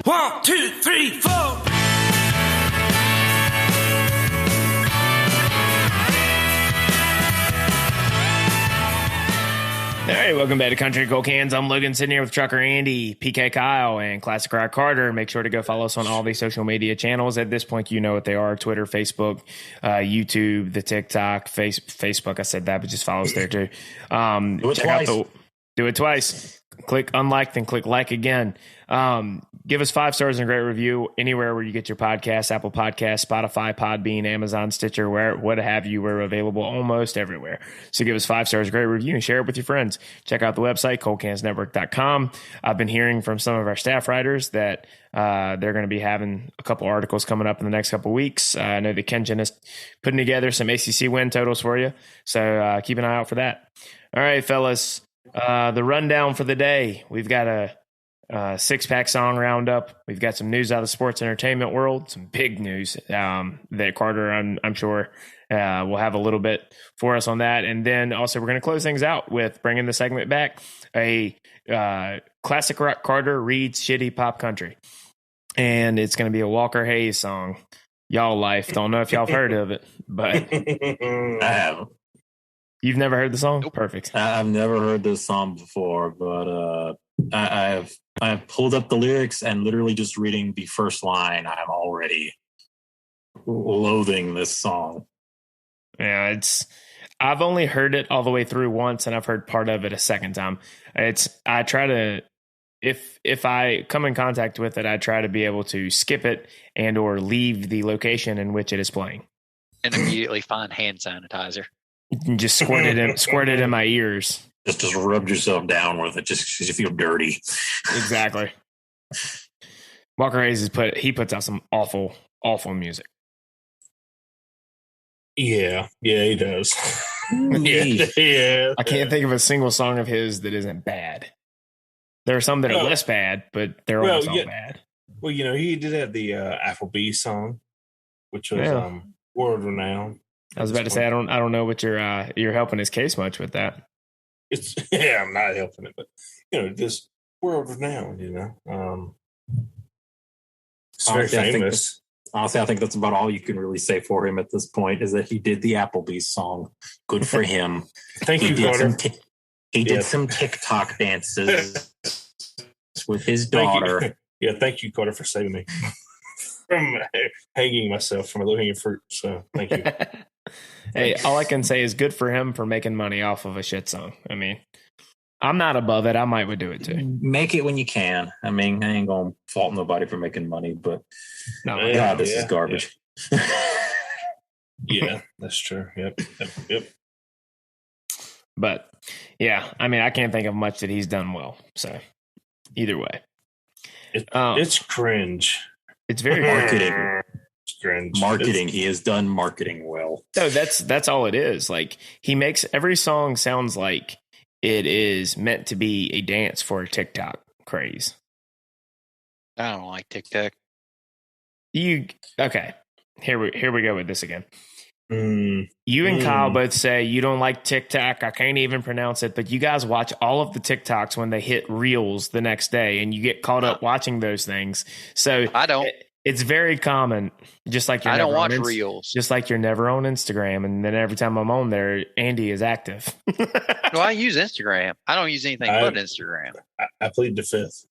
1, 2, 3, 4. All right, welcome back to Country Cold Cans. I'm Logan, sitting here with Trucker Andy, PK Kyle, and Classic Rock Carter. Make sure to go follow us on all these social media channels. At this point, you know what they are: Twitter, Facebook, YouTube, the TikTok, Facebook. I said that, but just follow us there too. Do it twice. Click unlike, then click like again. Give us 5 stars and a great review anywhere where you get your podcasts: Apple Podcasts, Spotify, Podbean, Amazon, Stitcher, what have you. We're available almost everywhere. So give us 5 stars, a great review, and share it with your friends. Check out the website, coldcansnetwork.com. I've been hearing from some of our staff writers that they're going to be having a couple articles coming up in the next couple weeks. I know that Kenjan is putting together some ACC win totals for you. So keep an eye out for that. All right, fellas. The rundown for the day. We've got a 6-pack song roundup. We've got some news out of the sports entertainment world, some big news that Carter, I'm sure, will have a little bit for us on that. And then also we're going to close things out with bringing the segment back, a Classic Rock Carter reads shitty pop country. And it's going to be a Walker Hayes song, Y'all Life. Don't know if y'all have heard of it, but I haven't. You've never heard the song? Perfect. I've never heard this song before, but I've pulled up the lyrics, and literally just reading the first line, I'm already loathing this song. Yeah, I've only heard it all the way through once, and I've heard part of it a second time. I try to, if I come in contact with it, I try to be able to skip it and or leave the location in which it is playing. And immediately find hand sanitizer. Just squirt it in my ears. Just rub yourself down with it, just because you feel dirty. Exactly. Walker Hayes puts out some awful music. Yeah, he does. Yeah. I can't think of a single song of his that isn't bad. There are some that are less bad, but they're almost all bad. Well, he did have the Applebee's song, which was world renowned. I was about to say I don't know what you're helping his case much with that. I'm not helping it, but just world renowned. It's very famous. Honestly, I think that's about all you can really say for him at this point, is that he did the Applebee's song. Good for him. Thank you, Carter. He did some TikTok dances with his daughter. Thank you, Carter, for saving me from hanging myself from a low-hanging fruit. So thank you. Hey, all I can say is good for him for making money off of a shit song. I mean, I'm not above it. I would do it too. Make it when you can. I mean, I ain't going to fault nobody for making money, but this is garbage. Yeah, that's true. Yep. But yeah, I mean, I can't think of much that he's done well. So either way, it's cringe. It's very marketing. Cringe. Marketing. He has done marketing well. No, that's all it is. Like, he makes every song sounds like it is meant to be a dance for a TikTok craze. I don't like TikTok. Okay? Here we go with this again. You and Kyle both say you don't like TikTok. I can't even pronounce it, but you guys watch all of the TikToks when they hit Reels the next day, and you get caught up watching those things. So I don't. It's very common, just like I don't watch Reels. Just like you're never on Instagram, and then every time I'm on there, Andy is active. Well, I use Instagram. I don't use anything but Instagram. I plead the fifth.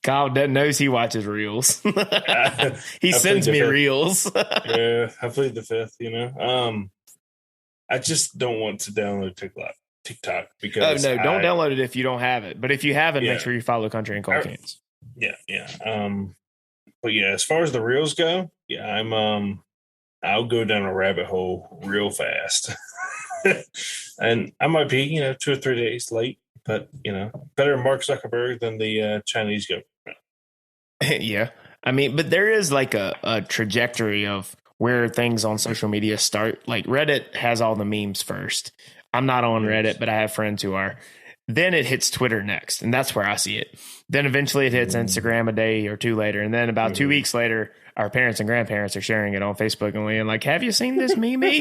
Kyle knows he watches Reels. He sends me Reels. Yeah, I plead the fifth. I just don't want to download TikTok because don't download it if you don't have it. But if you have it, make sure you follow Country and Cold Cans. Yeah. But yeah, as far as the reels go, I'll go down a rabbit hole real fast. And I might be, 2 or 3 days late, but better Mark Zuckerberg than the Chinese government. Yeah. I mean, but there is like a trajectory of where things on social media start. Like, Reddit has all the memes first. I'm not on Reddit, but I have friends who are. Then it hits Twitter next, and that's where I see it. Then eventually it hits Instagram a day or two later. And then about 2 weeks later, our parents and grandparents are sharing it on Facebook and like, have you seen this meme? Have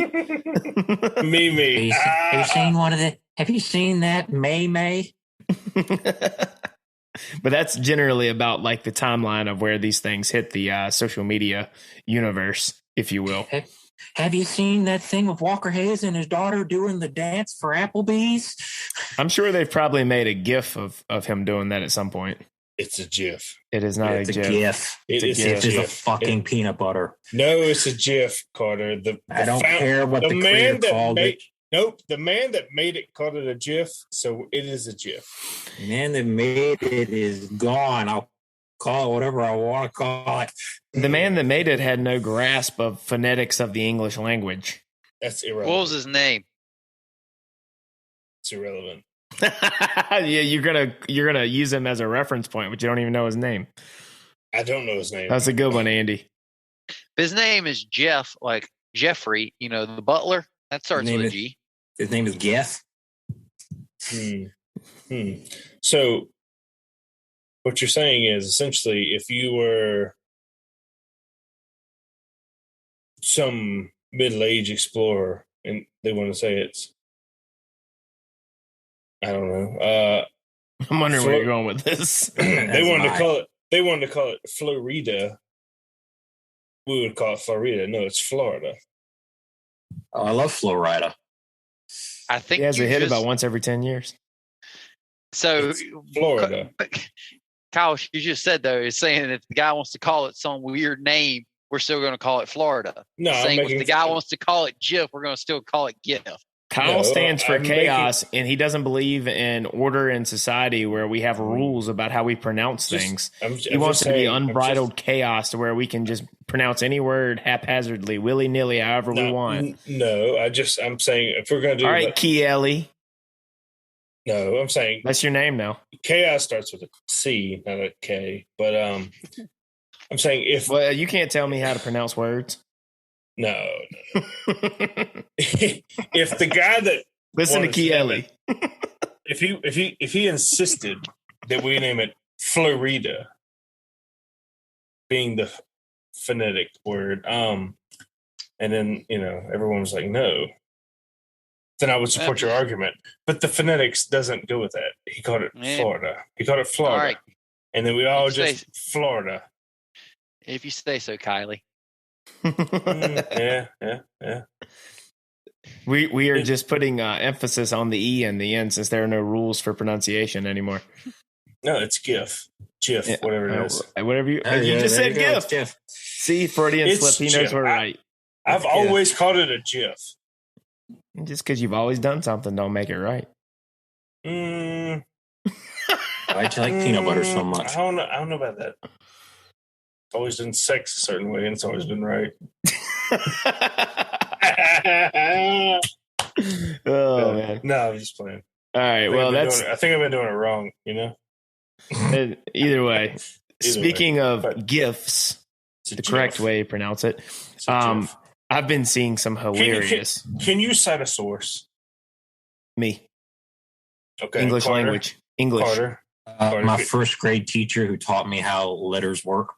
you seen one of the? Have you seen that May? But that's generally about like the timeline of where these things hit the social media universe, if you will. Have you seen that thing of Walker Hayes and his daughter doing the dance for Applebee's? I'm sure they've probably made a GIF of him doing that at some point. It's a GIF. It is not It's a GIF. It's It's a fucking peanut butter. No, it's a GIF, Carter. I don't care what the creator called it. Nope, the man that made it called it a GIF, so it is a GIF. The man that made it is gone. I'll call it whatever I want to call it. The man that made it had no grasp of phonetics of the English language. That's irrelevant. What was his name? It's irrelevant. Yeah, you're gonna use him as a reference point, but you don't even know his name. I don't know his name. That's a good one, Andy. His name is Jeff, like Jeffrey, the butler. That starts with a G. His name is Jeff. So what you're saying is essentially if you were some middle-aged explorer and they want to say it's, I don't know. I'm wondering where you're going with this. They wanted to call it Florida. We would call it Florida. No, it's Florida. Oh, I love Florida. I think he has a hit about once every 10 years. So it's Florida. Kyle, you just said though, is saying that if the guy wants to call it some weird name, we're still going to call it Florida. No, saying if the guy wants to call it GIF, we're going to still call it GIF. Kyle stands for chaos, and he doesn't believe in order in society where we have rules about how we pronounce things. He wants it to be unbridled chaos to where we can just pronounce any word haphazardly, willy-nilly, however we want. No, I'm saying if we're going to do... All right, Kieli. No, I'm saying... That's your name now. Chaos starts with a C, not a K. But I'm saying if... Well, you can't tell me how to pronounce words. No. If the guy that listen to Kieli, if he insisted that we name it Florida, being the phonetic word, and then everyone was like no, then I would support your argument. But the phonetics doesn't go with that. He called it Florida. He called it Florida, right. And then we all just Florida. If you say so, Kylie. Yeah. We are just putting emphasis on the E and the N since there are no rules for pronunciation anymore. No, it's GIF, whatever it is. Whatever you just said, GIF. See, Freudian slip. He knows we're right. I've always called it a GIF. Just because you've always done something, don't make it right. Why'd you like peanut butter so much? I don't know about that. Always done sex a certain way, and it's always been right. Oh man! No, I'm just playing. All right, I think I've been doing it wrong. Either way. Speaking of GIFs, the correct way to pronounce it. I've been seeing some hilarious. Can you cite a source? Me. Okay. English Carter, language. English. Carter. My first grade teacher who taught me how letters work.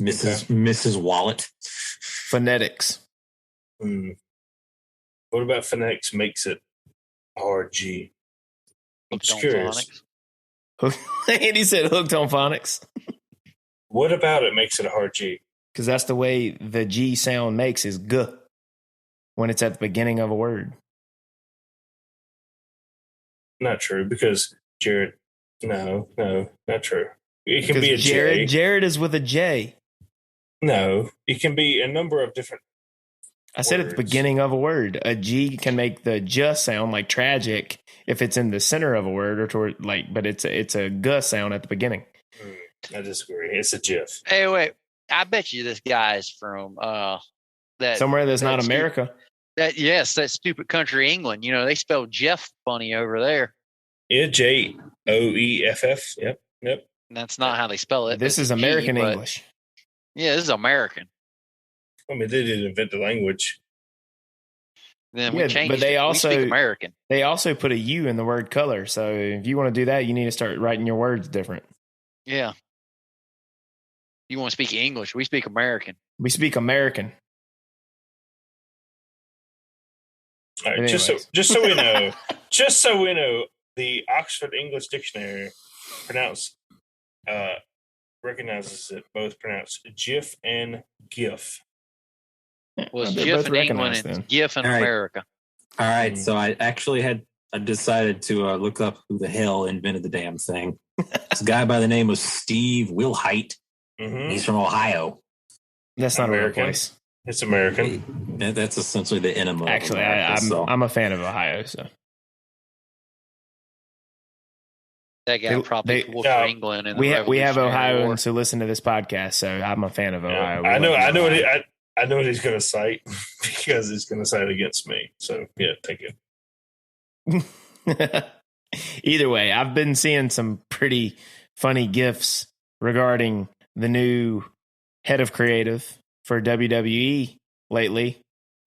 Mrs. Wallet. Phonetics. What about phonetics makes it RG? I'm just curious. Andy said hooked on phonics. What about it makes it a hard G? Because that's the way the G sound makes is G when it's at the beginning of a word. Not true, because Jared. No, not true. It can be a Jared. J. Jared is with a J. No, it can be a number of different. I said at the beginning of a word, a G can make the J sound like tragic if it's in the center of a word or toward but it's a G sound at the beginning. I disagree. It's a GIF. Hey, wait! I bet you this guy is from that somewhere that's not America. That stupid country, England. They spell Jeff funny over there. Yeah, JOEFF. Yep. That's not how they spell it. This is American English. Yeah, this is American. I mean, they didn't invent the language. Then we changed but they it. also we speak American. They also put a U in the word color. So if you want to do that, you need to start writing your words different. Yeah. You want to speak English? We speak American. We speak American. All right, just so we know, the Oxford English Dictionary recognizes it both pronounced GIF and GIF. Was They're GIF both in England recognized and then. GIF in All right. America? All right, so I actually I decided to look up who the hell invented the damn thing. It's a guy by the name of Steve Wilhite. Mm-hmm. He's from Ohio. That's not a real American. place. It's American. That's essentially the enema. Actually, of America, I'm a fan of Ohio, so That guy probably they- fought for England. In the we have Revolutionary War. Ohioans who listen to this podcast, so I'm a fan of Ohio. We I know love what Ohio. I know what he's going to cite because he's going to cite against me. So yeah, take it. Either way, I've been seeing some pretty funny gifs regarding the new head of creative for WWE lately,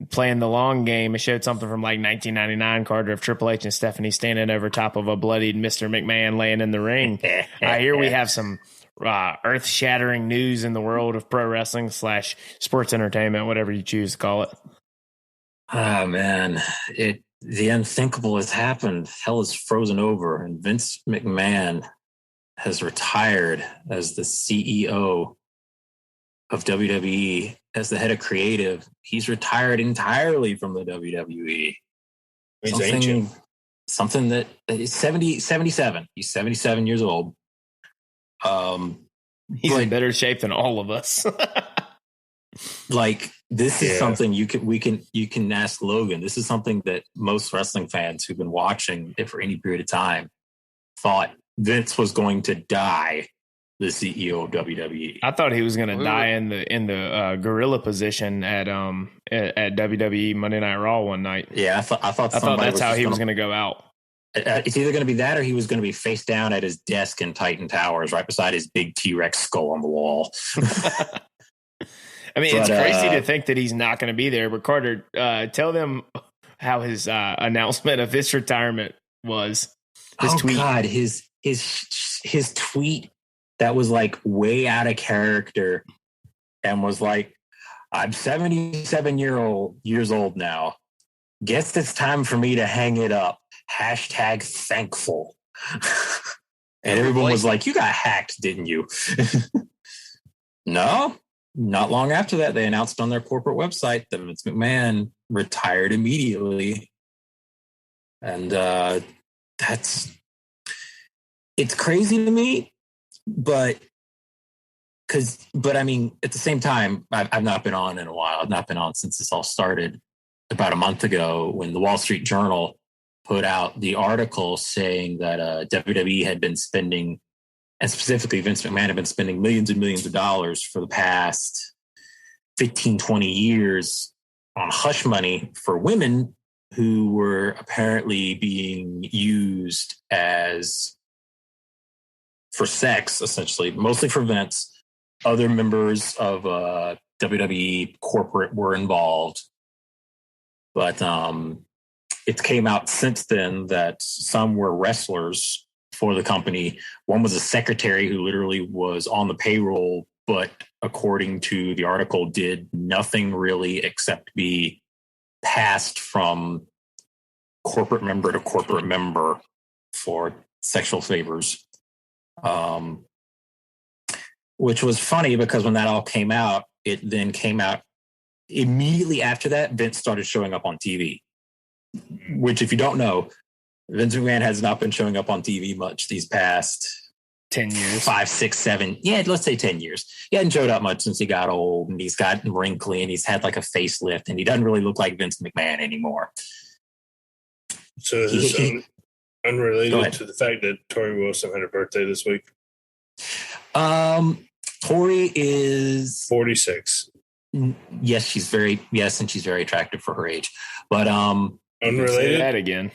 playing the long game. It showed something from like 1999, Carter, of Triple H and Stephanie standing over top of a bloodied Mr. McMahon laying in the ring. I hear we have some earth-shattering news in the world of pro wrestling / sports entertainment, whatever you choose to call it. Oh man, the unthinkable has happened. Hell is frozen over, and Vince McMahon has retired as the CEO of WWE, as the head of creative. He's retired entirely from the WWE. He's ancient. Something that is 77. He's 77 years old. He's in better shape than all of us. Like, this is something you can ask Logan. This is something that most wrestling fans who've been watching it for any period of time thought Vince was going to die, the CEO of WWE. I thought he was going to die in the gorilla position at WWE Monday Night Raw one night. Yeah, I thought that's how he was going to go out. It's either going to be that or he was going to be face down at his desk in Titan Towers, right beside his big T-Rex skull on the wall. I mean, it's crazy to think that he's not going to be there. But Carter, tell them how his announcement of his retirement was. His tweet. God, his tweet that was like way out of character and was like, "I'm 77 years old now. Guess it's time for me to hang it up. #thankful." And everyone was like, "You got hacked, didn't you?" No, not long after that, they announced on their corporate website that Vince McMahon retired immediately. And it's crazy to me, but I mean, at the same time, I've not been on in a while. I've not been on since this all started about a month ago when the Wall Street Journal put out the article saying that WWE had been spending, and specifically Vince McMahon had been spending millions and millions of dollars for the past 15, 20 years on hush money for women who were apparently being used for sex, essentially, mostly for Vince. Other members of WWE corporate were involved. But it came out since then that some were wrestlers for the company. One was a secretary who literally was on the payroll, but according to the article, did nothing really except be passed from corporate member to corporate member for sexual favors. Which was funny because when that all came out, it then came out immediately after that, Vince started showing up on TV, which, if you don't know, Vince McMahon has not been showing up on TV much these past 10 years, 5, 6, 7. Yeah, let's say 10 years. He hadn't showed up much since he got old, and he's gotten wrinkly, and he's had like a facelift, and he doesn't really look like Vince McMahon anymore. So is this unrelated to the fact that Tori Wilson had her birthday this week? Tori is 46. Yes, and she's very attractive for her age. But unrelated. Say that again.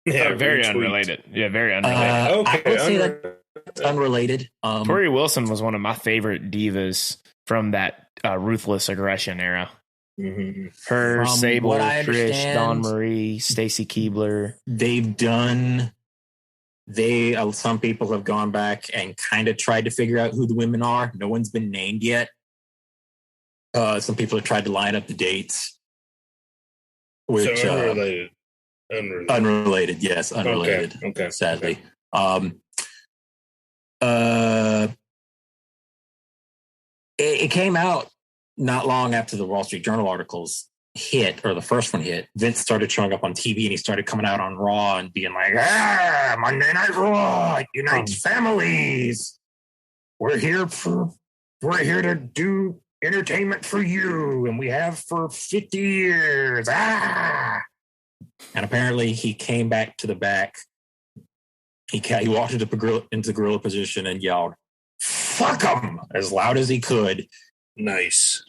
Yeah, very unrelated. Yeah, very unrelated. Okay, I would say that's unrelated. Tori Wilson was one of my favorite divas from that ruthless aggression era. Mm-hmm. Her, From Sable, what I Trish, understand, Dawn Marie, Stacy Keibler. Some people have gone back and kind of tried to figure out who the women are. No one's been named yet. Some people have tried to line up the dates. So unrelated. Unrelated. Yes, unrelated. Okay. Sadly. It came out not long after the Wall Street Journal articles hit, or the first one hit. Vince started showing up on TV, and he started coming out on Raw and being like, Monday Night Raw, it unites families. We're here to do entertainment for you, and we have for 50 years. And apparently he came back to the back. He walked into the gorilla position and yelled, "Fuck him!" as loud as he could. Nice.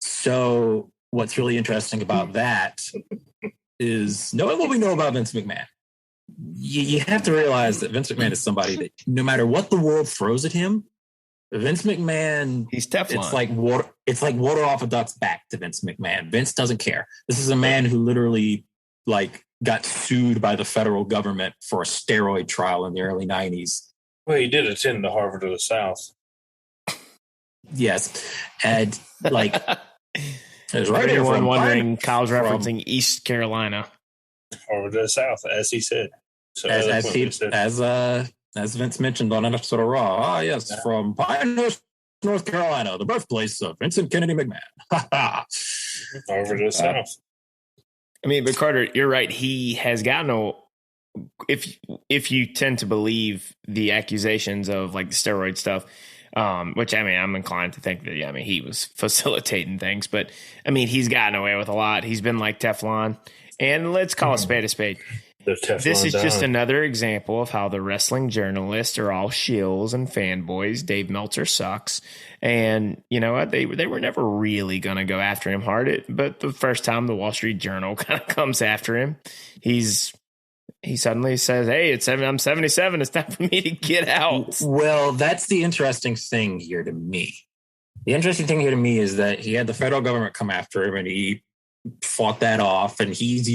So what's really interesting about that is knowing what we know about Vince McMahon. You have to realize that Vince McMahon is somebody that no matter what the world throws at him, Vince McMahon, he's Teflon. It's like water off a duck's back to Vince McMahon. Vince doesn't care. This is a man who literally got sued by the federal government for a steroid trial in the early 90s. Well, he did attend the Harvard of the South. Yes. And there's right anyone wondering, Kyle's referencing East Carolina. Harvard of the South, as he said. So as Vince mentioned on an episode of Raw. Yes, from Pinehurst, North Carolina, the birthplace of Vincent Kennedy McMahon. Harvard of the South. I mean, but Carter, you're right. He has gotten if you tend to believe the accusations of the steroid stuff, which I'm inclined to think that he was facilitating things, but he's gotten away with a lot. He's been like Teflon, and let's call a spade a spade. This is just another example of how the wrestling journalists are all shills and fanboys. Dave Meltzer sucks. And you know what? They were never really going to go after him hard. But the first time the Wall Street Journal kind of comes after him, he suddenly says, "Hey, I'm 77. It's time for me to get out." Well, that's the interesting thing here to me. The interesting thing here to me is that he had the federal government come after him, and he fought that off, and he's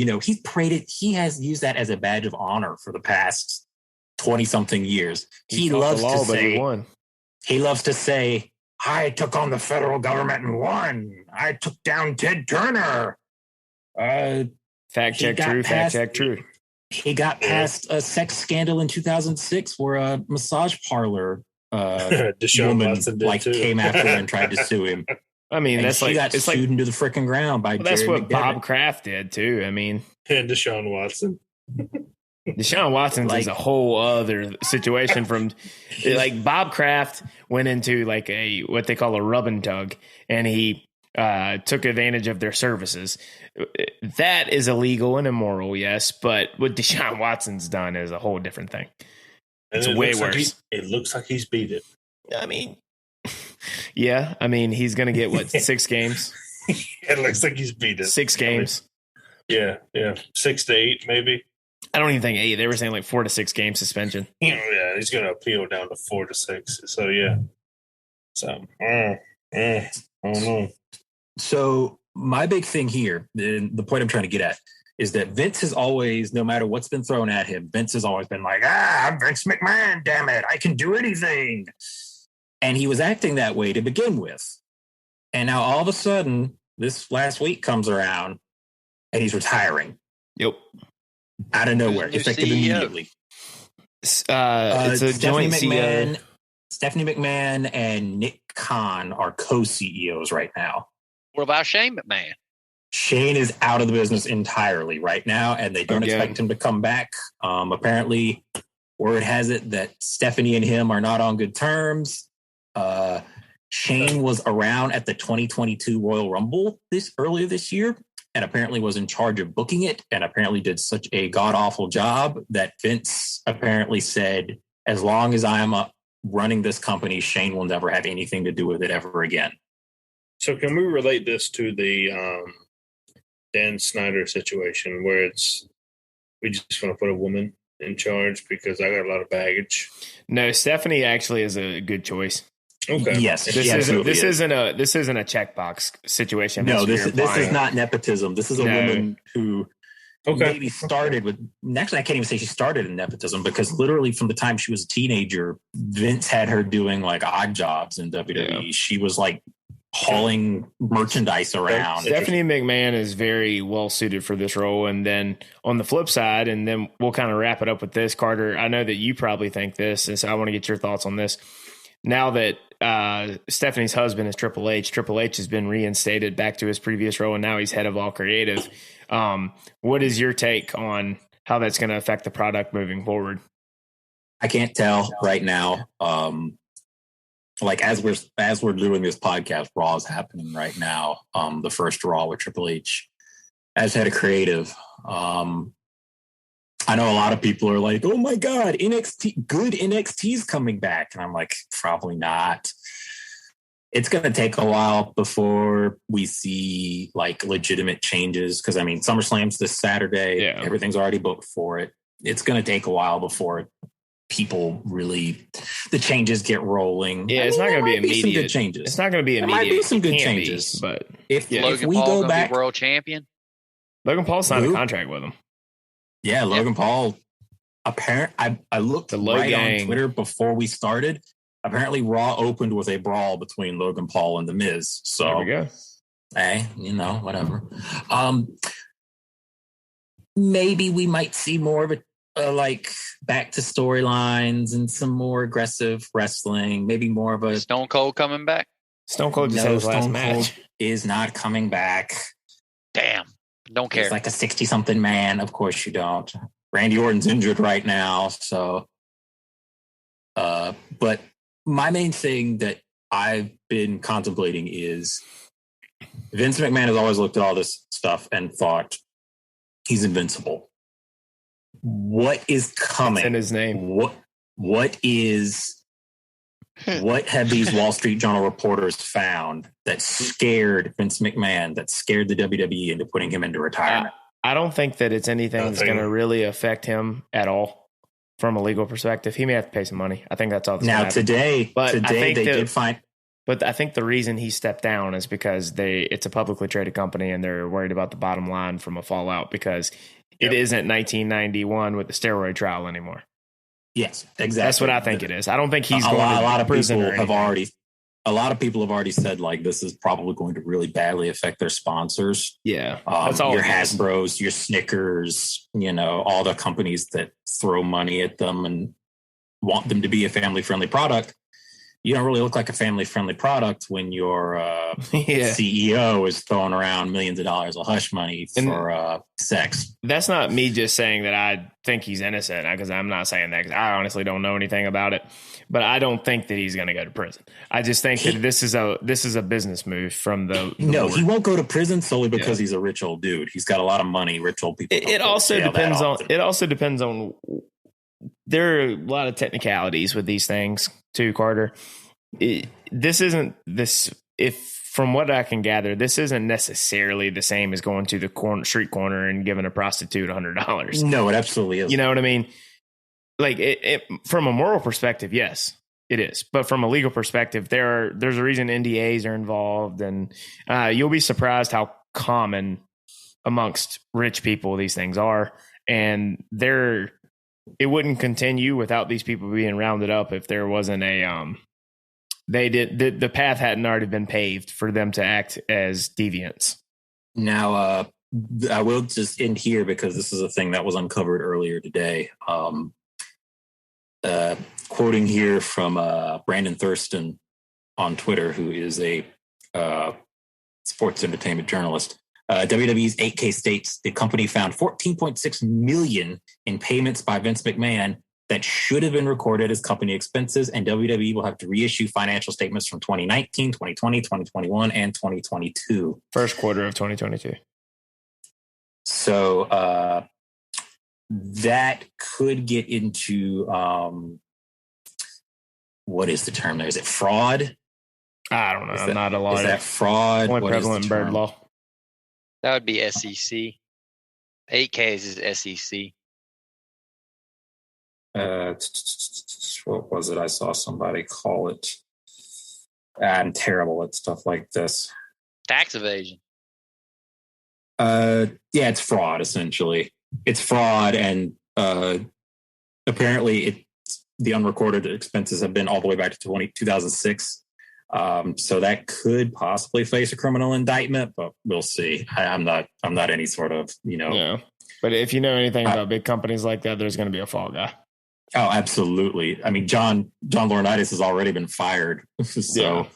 paraded. He has used that as a badge of honor for the past 20 something years. He loves to say, "I took on the federal government and won. I took down Ted Turner." Fact check true. He got past a sex scandal in 2006 where a massage parlor woman came after him and tried to sue him. That's he got sued into the freaking ground by. That's what Bob Kraft did too. And Deshaun Watson. Deshaun Watson is a whole other situation from Bob Kraft went into what they call a rub and tug, and he took advantage of their services. That is illegal and immoral, yes, but what Deshaun Watson's done is a whole different thing. It's way worse. It looks like he's beat it. Yeah, he's going to get, 6 games? It looks like he's beat it. 6 games? Yeah. 6 to 8, maybe. I don't even think 8. They were saying 4 to 6 game suspension. Yeah, he's going to appeal down to 4 to 6. So, yeah. So, I don't know. So, my big thing here, and the point I'm trying to get at, is that Vince has always, no matter what's been thrown at him, Vince has always been like, I'm Vince McMahon, damn it, I can do anything. And he was acting that way to begin with. And now all of a sudden, this last week comes around and he's retiring. Yep. Out of nowhere, effective immediately. It's a joint CEO. Stephanie McMahon and Nick Khan are co-CEOs right now. What about Shane McMahon? Shane is out of the business entirely right now, and they don't expect him to come back. Apparently, word has it that Stephanie and him are not on good terms. Shane was around at the 2022 Royal Rumble earlier this year, and apparently was in charge of booking it, and apparently did such a god-awful job that Vince apparently said, as long as I am running this company, Shane will never have anything to do with it ever again. So can we relate this to the Dan Snyder situation where we just want to put a woman in charge because I got a lot of baggage? No, Stephanie actually is a good choice. Okay. Yes. This isn't a checkbox situation. No, this is not nepotism. This is a woman who maybe started with. Actually, I can't even say she started in nepotism because literally from the time she was a teenager, Vince had her doing odd jobs in WWE. Yeah. She was hauling merchandise around. Stephanie McMahon is very well suited for this role. And then on the flip side, and then we'll kind of wrap it up with this, Carter. I know that you probably think this, and so I want to get your thoughts on this. Now that Stephanie's husband is Triple H has been reinstated back to his previous role, and now he's head of all creative. What is your take on how that's going to affect the product moving forward? I can't tell right now. Like as we're doing this podcast, Raw is happening right now. The first Raw with Triple H as head of creative. I know a lot of people are like, "Oh my God, NXT's coming back," and I'm like, probably not. It's going to take a while before we see like legitimate changes. Because I mean, SummerSlam's this Saturday. Yeah. Everything's already booked for it. It's going to take a while before people really the changes get rolling. Yeah, it's not going to be immediate. Some good changes. It's not going to be immediate. There might be some good changes, but if Logan we Paul go back, be world champion. Logan Paul signed a contract with him. Yeah, Logan Paul. I looked right on Twitter before we started. Apparently, Raw opened with a brawl between Logan Paul and The Miz. So there we go. Hey, whatever. Maybe we might see more of a like back to storylines and some more aggressive wrestling. Maybe more of a Stone Cold coming back. Stone Cold just had his last match. Is not coming back. Damn. Don't care. He's like a 60-something man. Of course you don't. Randy Orton's injured right now. So, but my main thing that I've been contemplating is Vince McMahon has always looked at all this stuff and thought he's invincible. What is coming? It's in his name. What have these Wall Street Journal reporters found that scared Vince McMahon, that scared the WWE into putting him into retirement? I don't think that it's anything that's going to really affect him at all from a legal perspective. He may have to pay some money. I think that's all. Now today they did find. But I think the reason he stepped down is because it's a publicly traded company and they're worried about the bottom line from a fallout because it isn't 1991 with the steroid trial anymore. Yes, exactly. That's what I think it is. I don't think he's going to prison. A lot of people have already said like this is probably going to really badly affect their sponsors. Yeah, that's all. Your Hasbro's, your Snickers, all the companies that throw money at them and want them to be a family-friendly product. You don't really look like a family-friendly product when your CEO is throwing around millions of dollars of hush money for sex. That's not me just saying that I think he's innocent, because I'm not saying that because I honestly don't know anything about it. But I don't think that he's going to go to prison. I just think that this is a business move from the board. He won't go to prison solely because he's a rich old dude. He's got a lot of money. Rich old people. It also depends on. There are a lot of technicalities with these things too, Carter. From what I can gather, this isn't necessarily the same as going to the street corner and giving a prostitute $100. No, it absolutely is. You know what I mean? Like from a moral perspective, yes, it is. But from a legal perspective, there's a reason NDAs are involved, and you'll be surprised how common amongst rich people these things are. And it wouldn't continue without these people being rounded up if there wasn't the path hadn't already been paved for them to act as deviants. Now, I will just end here because this is a thing that was uncovered earlier today. Quoting here from Brandon Thurston on Twitter, who is a sports entertainment journalist. WWE's 8K states the company found $14.6 million in payments by Vince McMahon that should have been recorded as company expenses, and WWE will have to reissue financial statements from 2019, 2020, 2021, and 2022. First quarter of 2022. So that could get into, what is the term there? Is it fraud? I don't know. I'm not a lawyer. Is that fraud? More prevalent in bird law. That would be SEC. 8K is SEC. What was it? I saw somebody call it. I'm terrible at stuff like this. Tax evasion. It's fraud, essentially. It's fraud, and apparently the unrecorded expenses have been all the way back to 2006. So that could possibly face a criminal indictment, but we'll see. I'm not any sort of, Yeah. But if you know anything about big companies like that, there's going to be a fall guy. Oh, absolutely. I mean, John Laurinaitis has already been fired, so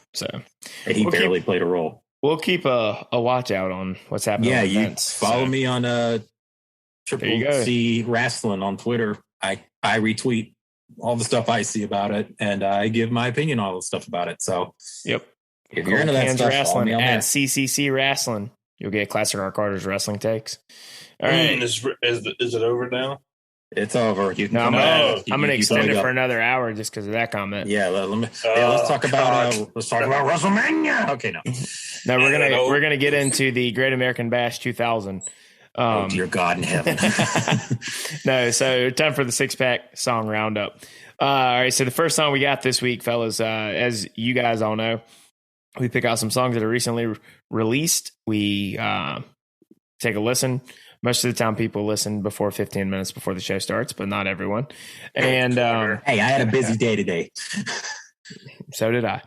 he barely played a role. We'll keep a watch out on what's happening. Yeah, you follow me on Triple C Wrestling on Twitter. I retweet all the stuff I see about it, and I give my opinion on all the stuff about it. So, yep. If you're into that stuff, Wrestling follow me at CCC Wrestling, you'll get Classic Rock Carter's wrestling takes. All right, is it over now? It's over. You can I'm going to extend it for another hour just because of that comment. Yeah, let's talk about WrestleMania. Okay, no, we're gonna get into the Great American Bash 2000. Oh dear God in heaven! No, so time for the 6-pack song roundup. All right, so the first song we got this week, fellas, as you guys all know, we pick out some songs that are recently released. We take a listen. Most of the time, people listen before 15 minutes before the show starts, but not everyone. And hey, I had a busy day today. So did I.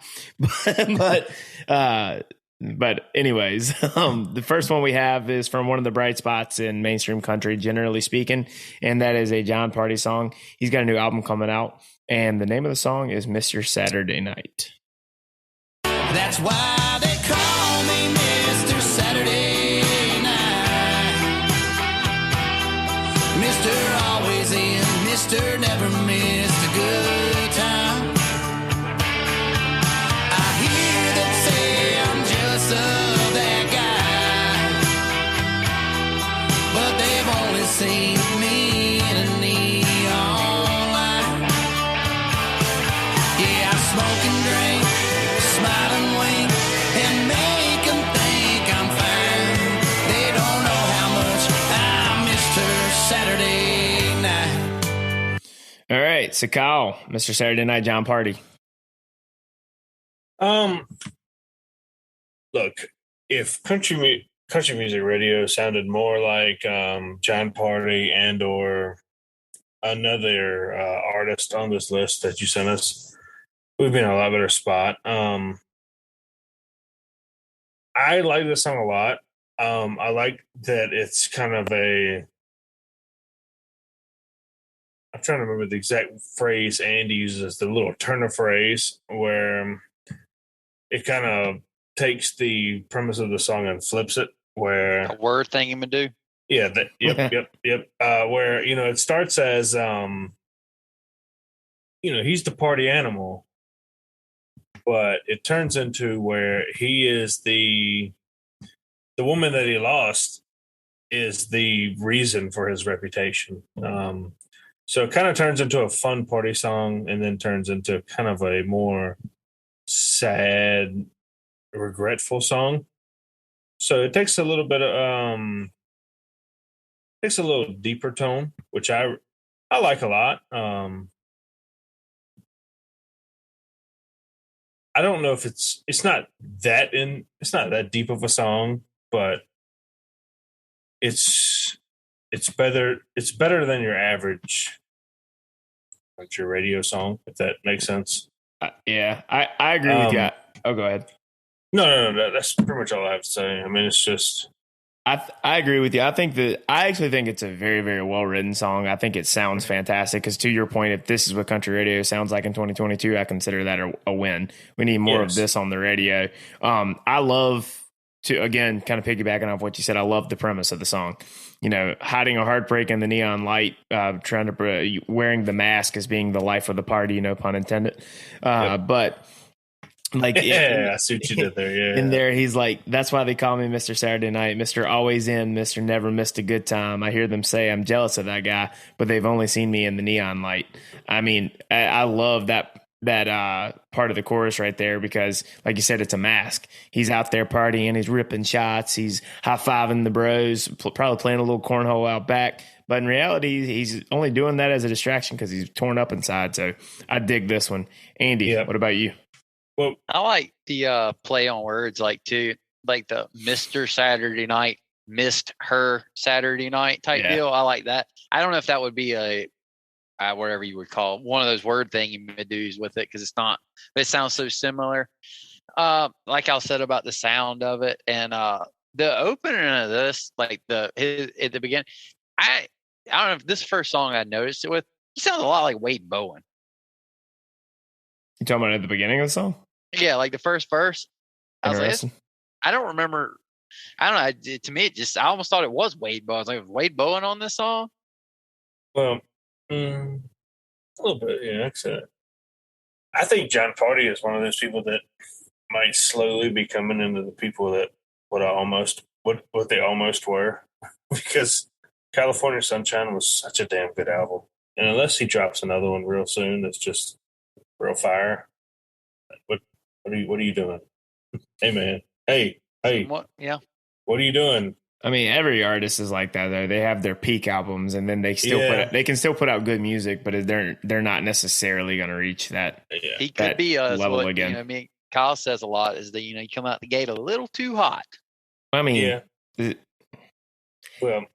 But anyways, the first one we have is from one of the bright spots in mainstream country, generally speaking, and that is a Jon Pardi song. He's got a new album coming out, and the name of the song is Mr. Saturday Night. That's why they call me Mr. Saturday Night. Mr. Always in, Mr. Never missed a good time. I hear them say I'm jealous of that guy, but they've only seen me in a neon light. Yeah, I smoke and drink, smile and wink, and make them think I'm fine. They don't know how much I missed her Saturday night. All right, so Kyle, Mr. Saturday Night, Jon Pardi. Look, if country music radio sounded more like Jon Pardi and or another artist on this list that you sent us, we'd be in a lot better spot. I like this song a lot. I like that it's kind of I'm trying to remember the exact phrase Andy uses, the little turn of phrase where it kind of takes the premise of the song and flips it, where A word thing him to do. yeah, yep. Where, it starts as, he's the party animal, but it turns into where he is the woman that he lost is the reason for his reputation. So it kind of turns into a fun party song and then turns into kind of a more sad, regretful song. So it takes a little bit of takes a little deeper tone, which I like a lot. I don't know if it's not that deep of a song, but it's better than your average your radio song, if that makes sense. Yeah, I agree with you. Oh, go ahead. No, that's pretty much all I have to say. I mean, it's just I agree with you. I actually think it's a very, very well written song. I think it sounds fantastic. Because to your point, if this is what country radio sounds like in 2022, I consider that a win. We need more of this on the radio. I love to, again, kind of piggybacking off what you said. I love the premise of the song. Hiding a heartbreak in the neon light, trying to wearing the mask as being the life of the party. No pun intended. But. Like I see what you did there. Yeah. In there, he's like, that's why they call me Mr. Saturday Night, Mr. Always in, Mr. Never missed a good time. I hear them say I'm jealous of that guy, but they've only seen me in the neon light. I mean, I love that part of the chorus right there because, like you said, it's a mask. He's out there partying, he's ripping shots, he's high-fiving the bros, probably playing a little cornhole out back. But in reality, he's only doing that as a distraction because he's torn up inside. So I dig this one. Andy, What about you? Well, I like the play on words, like the Mr. Saturday Night, missed her Saturday night type deal. I like that. I don't know if that would be a whatever you would call one of those word thingy do's with it because it's not. But it sounds so similar. Like I said about the sound of it and the opening of this, like at the beginning, I don't know if this first song I noticed it with, he sounds a lot like Wade Bowen. You talking about at the beginning of the song? Yeah, like the first verse. I was Interesting. like, I don't remember. I don't know. To me, I almost thought it was Wade Bowen. I was like, was Wade Bowen on this song? Well, a little bit, yeah. I think John Pardi is one of those people that might slowly be coming into the people that what they almost were, because California Sunshine was such a damn good album, and unless he drops another one real soon, that's just real fire. What are you doing? Hey man, hey, What? Yeah. what are you doing? I mean, every artist is like that though. They have their peak albums, and then they can still put out good music, but they're not necessarily going to reach that. Yeah. He could be level again. You know, I mean, Kyle says a lot is that you come out the gate a little too hot. I mean, yeah. Well,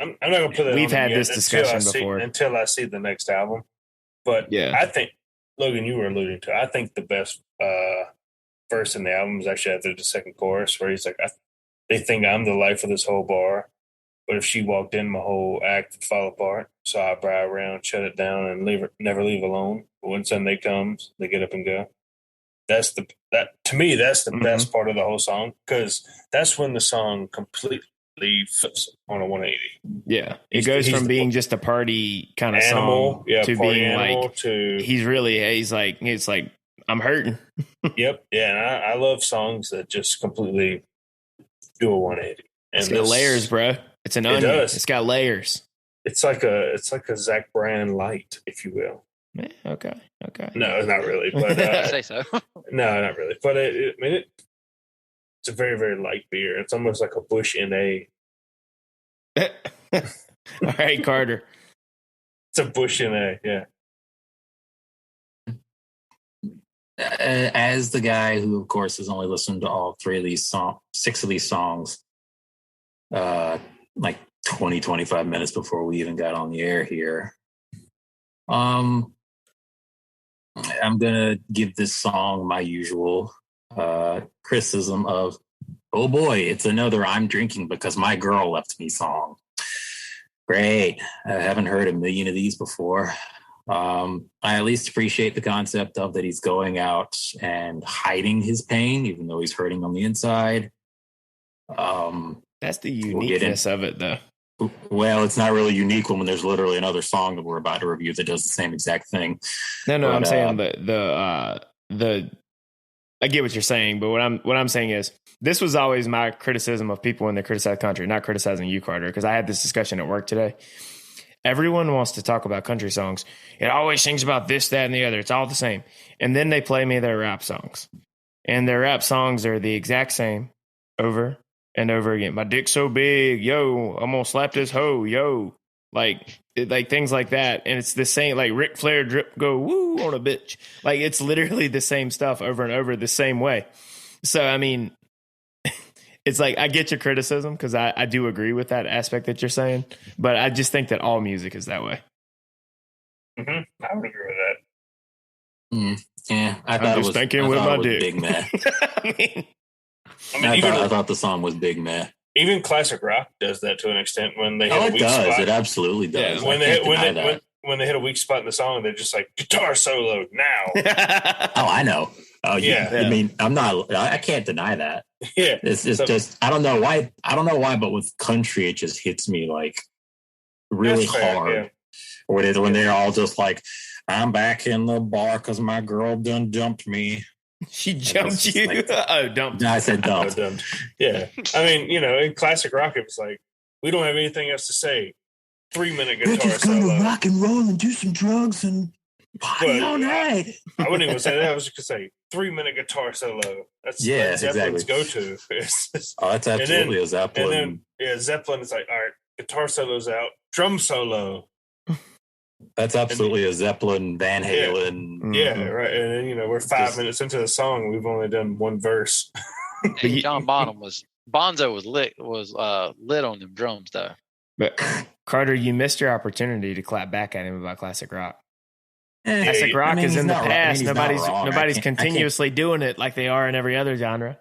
I'm not going to put that. We've had this discussion before until I see the next album. But yeah, I think Logan, you were alluding to. I think the best verse in the album is actually after the second chorus, where he's like, "They think I'm the life of this whole bar, but if she walked in, my whole act would fall apart. So I buy around, shut it down, and never leave alone. But when Sunday comes, they get up and go." To me, that's the best part of the whole song, because that's when the song completely flips on a 180. Yeah, it goes from being just a party kind of song to being like he's like it's like I'm hurting. Yep, yeah, and I love songs that just completely do a 180. And it's got layers, bro. It's an onion. It's got layers. It's like a Zach Bryan light, if you will. Yeah, okay. No, not really. But I say so. No, not really. But it's a very, very light beer. It's almost like a Bush NA. All right, Carter. It's a Bush NA, yeah. As the guy who, of course, has only listened to all 6 of these songs, like 20, 25 minutes before we even got on the air here, I'm going to give this song my usual criticism of, oh boy, it's another I'm drinking because my girl left me song. Great. I haven't heard a million of these before. I at least appreciate the concept of that he's going out and hiding his pain, even though he's hurting on the inside. That's the uniqueness of it, though. Well, it's not really unique when there's literally another song that we're about to review that does the same exact thing. No, I'm saying the I get what you're saying, but what I'm saying is this was always my criticism of people when they criticize country, not criticizing you, Carter, because I had this discussion at work today. Everyone wants to talk about country songs. It always sings about this, that, and the other. It's all the same. And then they play me their rap songs. And their rap songs are the exact same over and over again. My dick's so big, yo, I'm gonna slap this hoe, yo. Like things like that. And it's the same, like Ric Flair drip go woo on a bitch. Like it's literally the same stuff over and over the same way. So, I mean, it's like, I get your criticism because I do agree with that aspect that you're saying, but I just think that all music is that way. Mm-hmm. I would agree with that. Yeah, I thought it was thinking with my dick. Big man. I thought the song was big man. Even classic rock does that to an extent when they hit a weak spot. It absolutely does. Yeah, when they hit a weak spot in the song, they're just like guitar solo now. Oh, I know. Oh yeah. I mean, I can't deny that. Yeah. It's just I don't know why, but with country it just hits me like really hard. Yeah. When they're all just like, I'm back in the bar because my girl done dumped me. She jumped you? Like, dumped. No, I said dumped. Dumped. Yeah. I mean, in classic rock, it was like, we don't have anything else to say. 3-minute guitar We're just solo. Going to rock and roll and do some drugs and party all night. I wouldn't even say that. I was just going to say 3-minute guitar solo. That's Zeppelin's go-to. That's absolutely a Zeppelin. And then, Zeppelin is like, all right, guitar solo's out. Drum solo. That's absolutely a Zeppelin, Van Halen. Yeah, right. And then, we're 5 minutes into the song. And we've only done one verse. And John Bonzo was lit on them drums, though. But Carter, you missed your opportunity to clap back at him about classic rock. Classic rock is in the past. he's not wrong. Nobody's continuously doing it like they are in every other genre.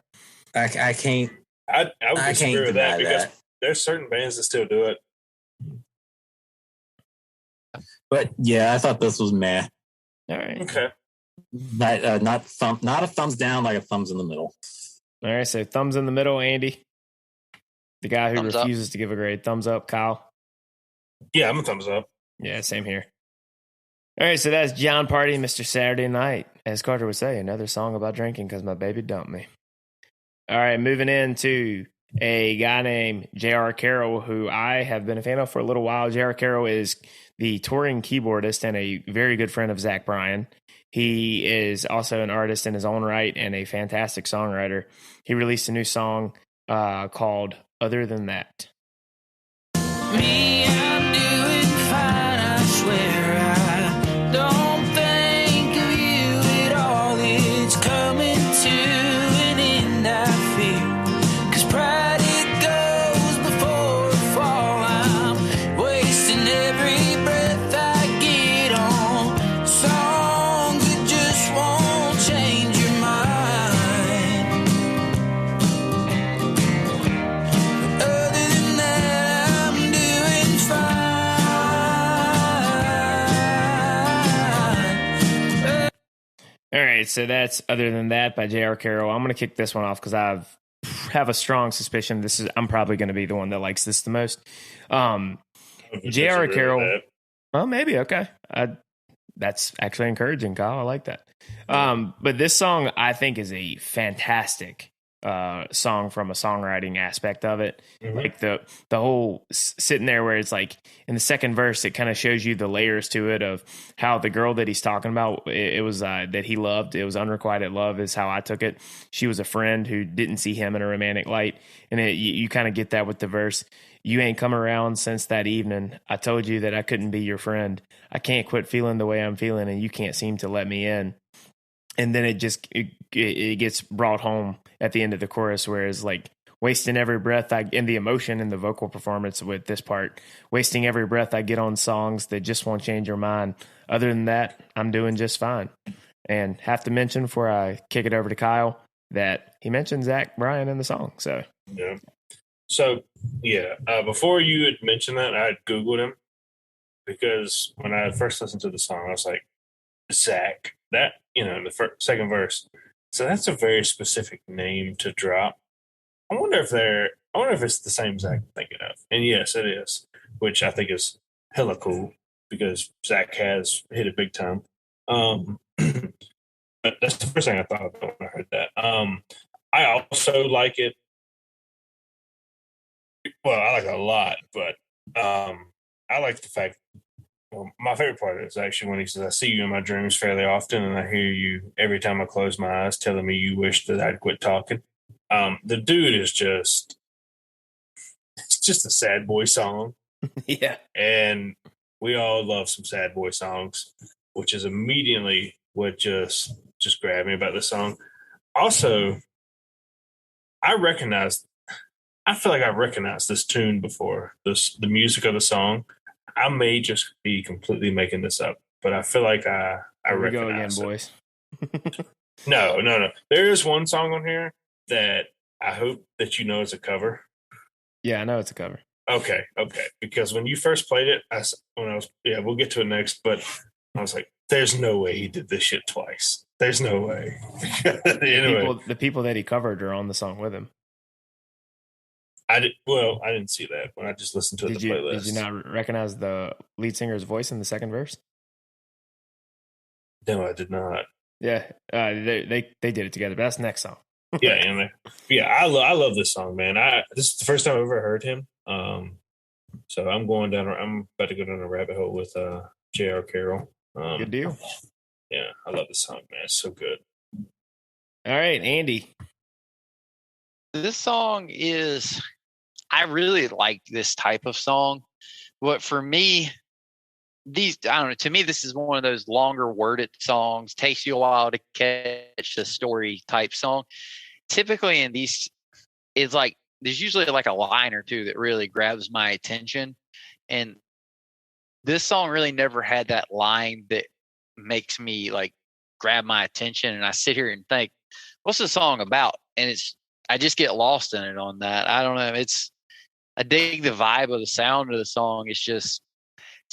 I can't. I would disagree with that because that. there's certain bands that still do it. But yeah, I thought this was meh. All right. Okay. Not a thumbs down, like a thumbs in the middle. All right. So thumbs in the middle, Andy. The guy who Thumbs refuses to give a grade. Thumbs up, Kyle. Yeah, I'm a thumbs up. Yeah, same here. All right, so that's John Pardi, Mr. Saturday Night. As Carter would say, another song about drinking because my baby dumped me. All right, moving into a guy named J.R. Carroll, who I have been a fan of for a little while. J.R. Carroll is the touring keyboardist and a very good friend of Zach Bryan. He is also an artist in his own right and a fantastic songwriter. He released a new song called Other Than That. Me, I'm doing fine, I swear. I don't think of you at all. It's coming to an end, I fear. 'Cause pride, it goes before a fall. I'm wasting every breath I get on songs that just won't change your mind. Other than that, I'm doing fine. All right, so that's Other Than That by J.R. Carroll. I'm going to kick this one off because I have a strong suspicion I'm probably going to be the one that likes this the most. J.R. Carroll. Oh, maybe. Okay. That's actually encouraging, Kyle. I like that. But this song, I think, is a fantastic song from a songwriting aspect of it. Mm-hmm. Like the whole sitting there where it's like in the second verse, it kind of shows you the layers to it of how the girl that he's talking about, it was that he loved. It was unrequited love is how I took it. She was a friend who didn't see him in a romantic light. And you kind of get that with the verse. You ain't come around since that evening. I told you that I couldn't be your friend. I can't quit feeling the way I'm feeling, and you can't seem to let me in. And then it gets brought home at the end of the chorus, where it's like wasting every breath and the emotion in the vocal performance with this part, wasting every breath I get on songs that just won't change your mind. Other than that, I'm doing just fine. And have to mention before I kick it over to Kyle that he mentioned Zach Bryan in the song. So yeah. So yeah, before you had mentioned that, I had Googled him because when I first listened to the song, I was like, Zach, that, in the second verse. So that's a very specific name to drop. I wonder if it's the same Zach I'm thinking of. And yes, it is, which I think is hella cool because Zach has hit it big time. But that's the first thing I thought about when I heard that. I also like it. Well, I like it a lot, but I like the fact. Well, my favorite part is actually when he says, "I see you in my dreams fairly often, and I hear you every time I close my eyes, telling me you wish that I'd quit talking." The dude is it's just a sad boy song. yeah. And we all love some sad boy songs, which is immediately what just grabbed me about this song. Also, I feel like I recognized this tune before, the music of the song. I may just be completely making this up, but I feel like I Here we recognize go again, it. boys. No. There is one song on here that I hope that you know is a cover. Yeah, I know it's a cover. Okay. Because when you first played it, we'll get to it next, but I was like, there's no way he did this shit twice. There's no way. Anyway, The people that he covered are on the song with him. I didn't see that when I just listened to the playlist. Did you not recognize the lead singer's voice in the second verse? No, I did not. Yeah, they did it together. But that's the next song. I love this song, man. This is the first time I've ever heard him. So I'm about to go down a rabbit hole with J.R. Carroll. Good deal. Yeah, I love this song, man. It's so good. All right, Andy. This song I really like this type of song, but for me, to me, this is one of those longer worded songs. Takes you a while to catch the story type song. Typically in these, it's like, there's usually like a line or two that really grabs my attention. And this song really never had that line that makes me like grab my attention, and I sit here and think, what's the song about? And I just get lost in it on that. I don't know. I dig the vibe of the sound of the song. It's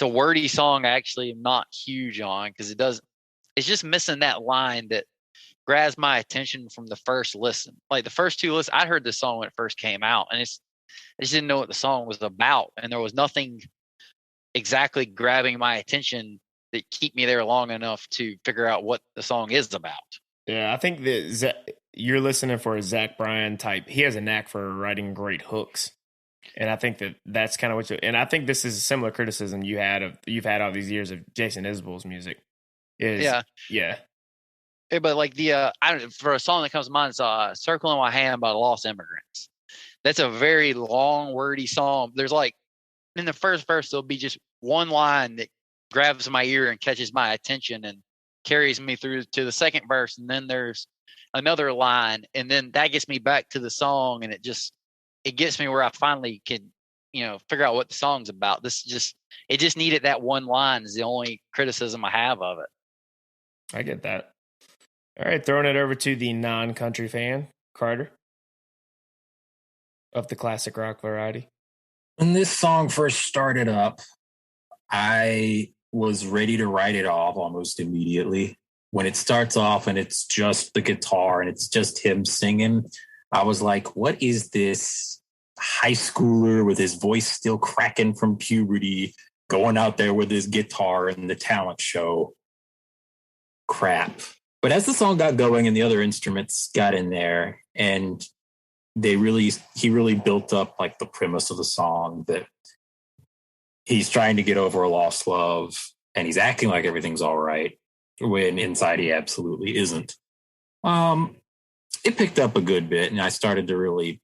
a wordy song. I actually am not huge on because it's just missing that line that grabs my attention from the first listen. Like the first two listens, I heard this song when it first came out, and I just didn't know what the song was about. And there was nothing exactly grabbing my attention that keep me there long enough to figure out what the song is about. Yeah, I think that you're listening for a Zach Bryan type. He has a knack for writing great hooks. And I think that's kind of and I think this is a similar criticism you've had all these years of Jason Isbell's music. Yeah. But like for a song that comes to mind, it's "Circle in My Hand" by the Lost Immigrants. That's a very long, wordy song. There's like in the first verse there'll be just one line that grabs my ear and catches my attention and carries me through to the second verse, and then there's another line, and then that gets me back to the song, and it gets me where I finally can, figure out what the song's about. It just needed that one line is the only criticism I have of it. I get that. All right, throwing it over to the non-country fan, Carter, of the classic rock variety. When this song first started up, I was ready to write it off almost immediately. When it starts off and it's just the guitar and it's just him singing, I was like, what is this high schooler with his voice still cracking from puberty going out there with his guitar and the talent show crap? But as the song got going and the other instruments got in there, and he really built up like the premise of the song that he's trying to get over a lost love and he's acting like everything's all right when inside he absolutely isn't. It picked up a good bit and I started to really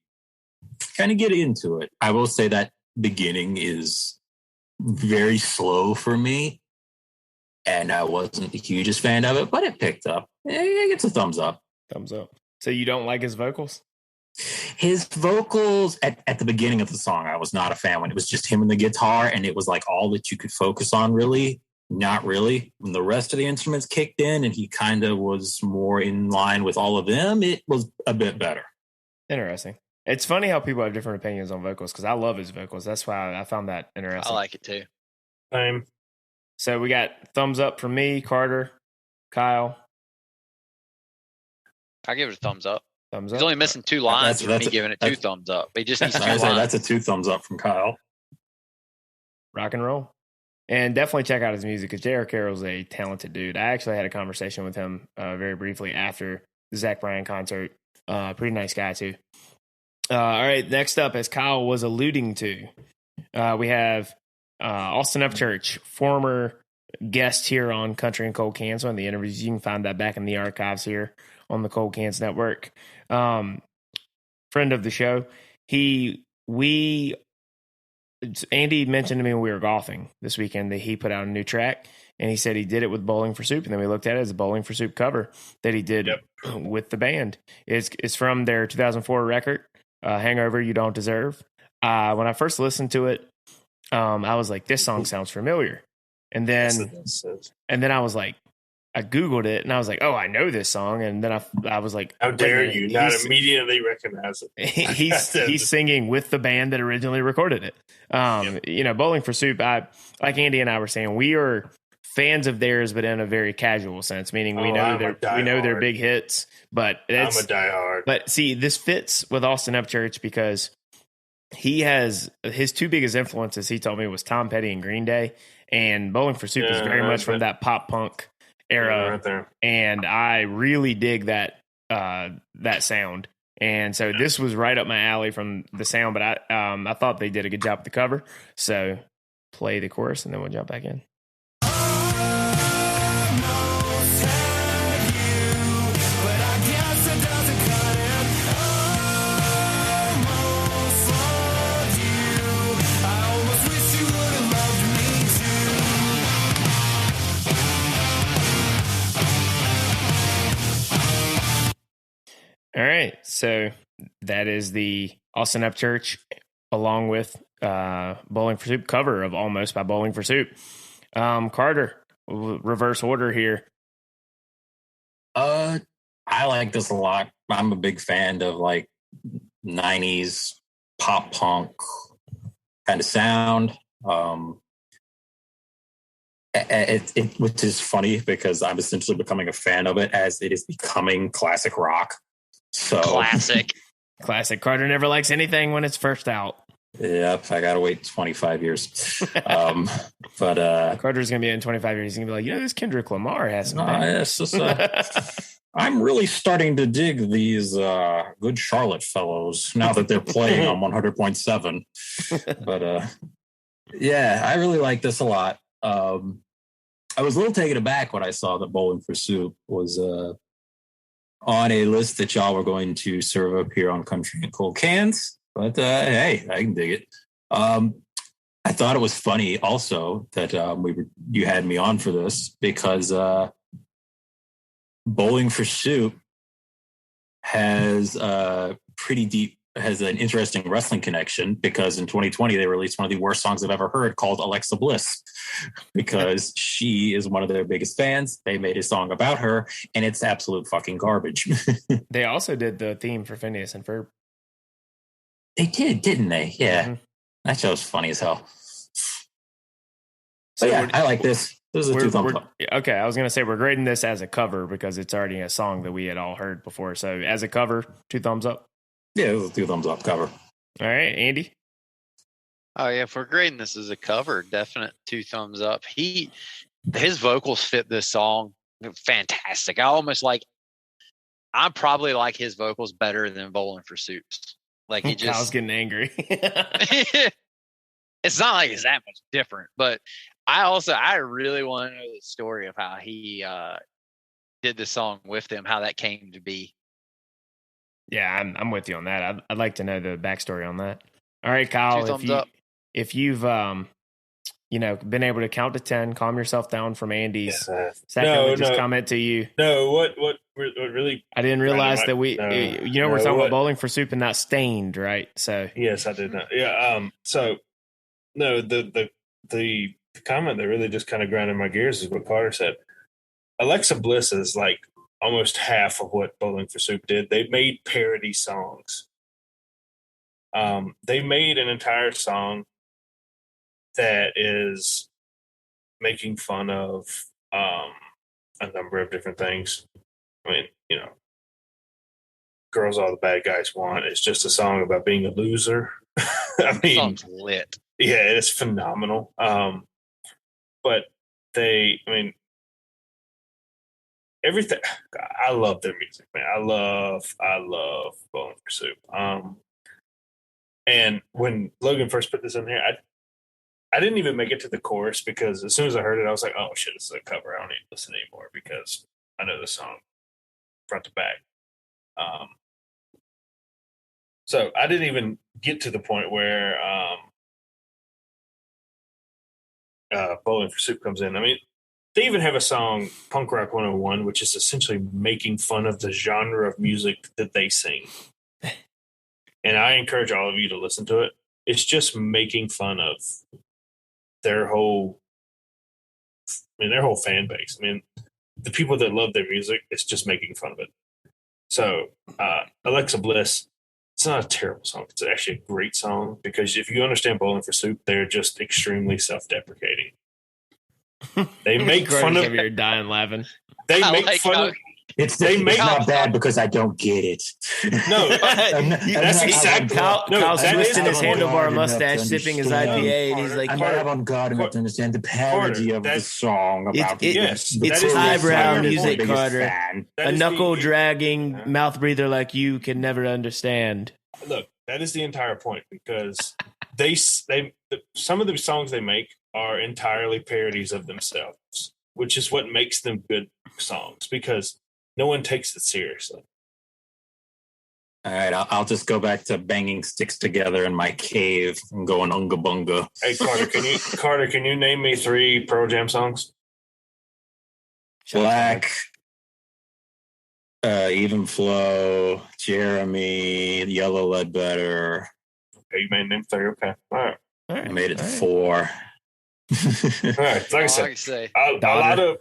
kind of get into it. I will say that beginning is very slow for me, and I wasn't the hugest fan of it, but it picked up. It gets a thumbs up. Thumbs up. So you don't like his vocals? His vocals at the beginning of the song, I was not a fan. When it was just him and the guitar, and it was like all that you could focus on, really. Not really. When the rest of the instruments kicked in and he kind of was more in line with all of them, it was a bit better. Interesting. It's funny how people have different opinions on vocals because I love his vocals. That's why I found that interesting. I like it too. Same. So we got thumbs up from me, Carter, Kyle. I give it a thumbs up. Thumbs up. He's only missing two lines for me giving it two thumbs up. He just needs two lines. That's a 2 thumbs up from Kyle. Rock and roll. And definitely check out his music because J.R. Carroll's a talented dude. I actually had a conversation with him very briefly after the Zach Bryan concert. Pretty nice guy, too. All right, next up, as Kyle was alluding to, we have Austin Upchurch, former guest here on Country and Cold Cans. On the interviews, you can find that back in the archives here on the Cold Cans Network. Friend of the show. Andy mentioned to me when we were golfing this weekend that he put out a new track, and he said he did it with Bowling for Soup, and then we looked at it as a Bowling for Soup cover that he did with the band. It's from their 2004 record, Hangover You Don't Deserve. When I first listened to it, I was like, this song sounds familiar. And then I was like, I Googled it and I was like, oh, I know this song. And then I was like, how dare you not immediately recognize it? He's singing with the band that originally recorded it. Bowling for Soup, like Andy and I were saying, we are fans of theirs, but in a very casual sense, meaning we know their big hits, but I'm a diehard. But see, this fits with Austin Upchurch because he has his two biggest influences, he told me, was Tom Petty and Green Day, and Bowling for Soup is very much from that pop punk era, right there. And I really dig that sound. And so this was right up my alley from the sound, but I thought they did a good job with the cover. So play the chorus and then we'll jump back in. All right, so that is the Austin Upchurch along with Bowling for Soup cover of Almost by Bowling for Soup. Carter, reverse order here. I like this a lot. I'm a big fan of like 90s pop punk kind of sound. Which is funny because I'm essentially becoming a fan of it as it is becoming classic rock. So Classic. Carter never likes anything when it's first out. Yep, I gotta wait 25 years. But Carter's gonna be in 25 years. He's gonna be like, this Kendrick Lamar has some. It's just, I'm really starting to dig these good Charlotte fellows now that they're playing on 100.7. But yeah, I really like this a lot. I was a little taken aback when I saw that Bowling for Soup was on a list that y'all were going to serve up here on Country and Cold Cans. But hey, I can dig it. I thought it was funny also that you had me on for this because Bowling for Soup has an interesting wrestling connection because in 2020 they released one of the worst songs I've ever heard called Alexa Bliss because she is one of their biggest fans. They made a song about her and it's absolute fucking garbage. They also did the theme for Phineas and Ferb. They did, didn't they? Yeah. Mm-hmm. That show's funny as hell. So but yeah, I like this. This is a 2 thumbs up. Okay, I was going to say we're grading this as a cover because it's already a song that we had all heard before. So as a cover, 2 thumbs up. Yeah, this is a 2 thumbs up cover. All right, Andy? Oh, yeah, if we're grading this as a cover, definite 2 thumbs up. His vocals fit this song fantastic. I probably like his vocals better than Bowling for Soup's. Like he just, Kyle's getting angry. It's not like it's that much different, but I really want to know the story of how he did the song with them, how that came to be. Yeah, I'm with you on that. I'd like to know the backstory on that. All right, Kyle, if you've been able to count to 10, calm yourself down from Andy's comment to you. No, what really? I didn't realize that we're talking about Bowling for Soup and not Stained, right? So yes, I did not. Yeah. So no, the comment that really just kind of grinded my gears is what Carter said. Alexa Bliss is like almost half of what Bowling for Soup did. They made parody songs. They made an entire song that is making fun of a number of different things. I mean, Girls All the Bad Guys Want. It's just a song about being a loser. I mean, song's lit. Yeah, it's phenomenal. But everything. I love their music, man. I love Bowling for Soup. And when Logan first put this in here, I didn't even make it to the chorus because as soon as I heard it, I was like, oh shit, it's a cover. I don't need to listen anymore because I know the song front to back. So I didn't even get to the point where Bowling for Soup comes in. I mean, they even have a song, Punk Rock 101, which is essentially making fun of the genre of music that they sing. And I encourage all of you to listen to it. It's just making fun of their whole fan base. I mean, the people that love their music, it's just making fun of it. So, Alexa Bliss, it's not a terrible song. It's actually a great song because if you understand Bowling for Soup, they're just extremely self-deprecating. They make fun of you're dying laughing. They make fun of. It's not bad because I don't get it. No, that's exactly. Kyle's twisting his handlebar mustache, sipping his IPA, and he's like, I'm not avant-garde enough to understand the parody of the song about it's highbrow music, Carter. A knuckle-dragging mouth breather like you can never understand. Look, that is the entire point because some of the songs they make are entirely parodies of themselves, which is what makes them good songs because no one takes it seriously. All right, I'll just go back to banging sticks together in my cave and going unga bunga. Hey, Carter, can you name me 3 Pearl Jam songs? Black, Even Flow, Jeremy, Yellow Ledbetter. Okay, you made name 3. Okay, all right. I made it 4. All right, like I All I said, can say. a lot of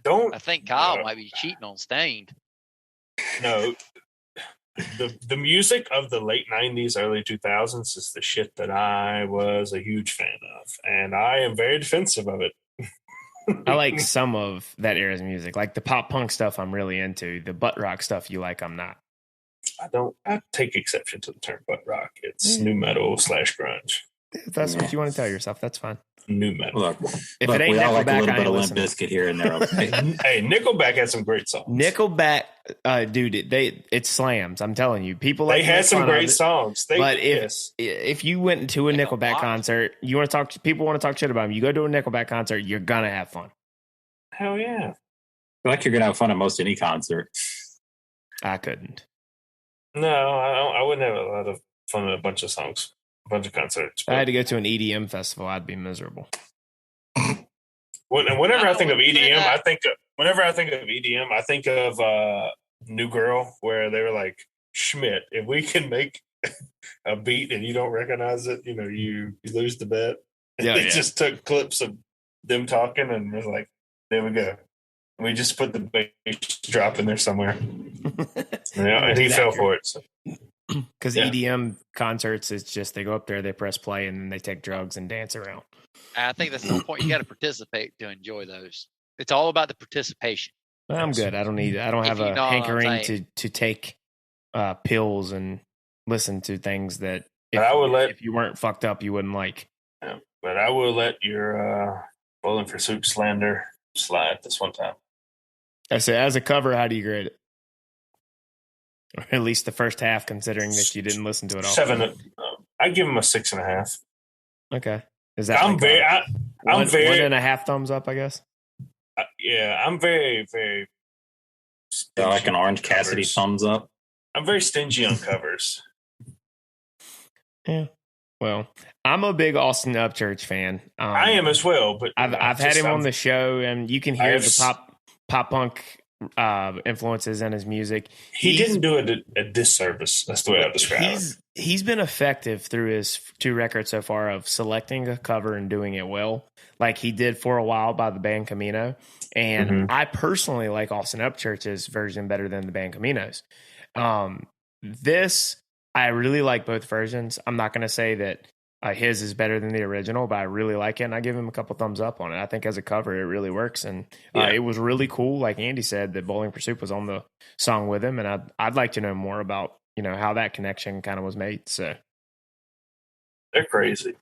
don't. I think Kyle might be cheating on Stained. No, the music of the late 90s, early 2000s is the shit that I was a huge fan of, and I am very defensive of it. I like some of that era's music, like the pop punk stuff. I'm really into the butt rock stuff. You like? I'm not. I take exception to the term butt rock. It's new metal / grunge. If that's what you want to tell yourself, that's fine. New metal. If it ain't we all like a Nickelback, little I bit ain't of Limp listening. Bizkit here and there. Okay. Hey, Nickelback had some great songs. Nickelback, dude, it slams. I'm telling you, people like They had some great songs. But if you went to a Nickelback concert, you want to talk. People want to talk shit about them. You go to a Nickelback concert, you're gonna have fun. Hell yeah! I feel like you're gonna have fun at most any concert. I couldn't. No, I wouldn't have a lot of fun at a bunch of songs, a bunch of concerts. If I had to go to an EDM festival, I'd be miserable. Whenever I think of EDM, I think of New Girl, where they were like, Schmidt, if we can make a beat and you don't recognize it, you lose the bet. And they just took clips of them talking and was like, there we go. We just put the bass drop in there somewhere. And he fell for it. So. Because EDM concerts, it's just they go up there, they press play, and then they take drugs and dance around. I think that's the point. You got to participate to enjoy those. It's all about the participation. Well, I'm good. I don't have a hankering to take pills and listen to things that if you weren't fucked up, you wouldn't like. Yeah, but I will let your Bowling for Soup slander slide this one time. I say, as a cover, how do you grade it? Or at least the first half, considering that you didn't listen to it all. 7. I give him a 6.5. Okay, is that? I'm very 1.5 thumbs up, I guess. Yeah, I'm very, very. Like an Orange Cassidy thumbs up. I'm very stingy on covers. Yeah. Well, I'm a big Austin Upchurch fan. I am as well, but I've had him on the show, and you can hear the pop punk influences in his music. He didn't do a disservice. That's the way I describe him. He's been effective through his 2 records so far of selecting a cover and doing it well, like he did For a While by the band Camino. And I personally like Austin Upchurch's version better than the band Camino's. This, I really like both versions. I'm not going to say that his is better than the original, but I really like it, and I give him a couple thumbs up on it. I think as a cover, it really works, and it was really cool. Like Andy said, that Bowling for Soup was on the song with him, and I'd like to know more about how that connection kind of was made. So they're crazy.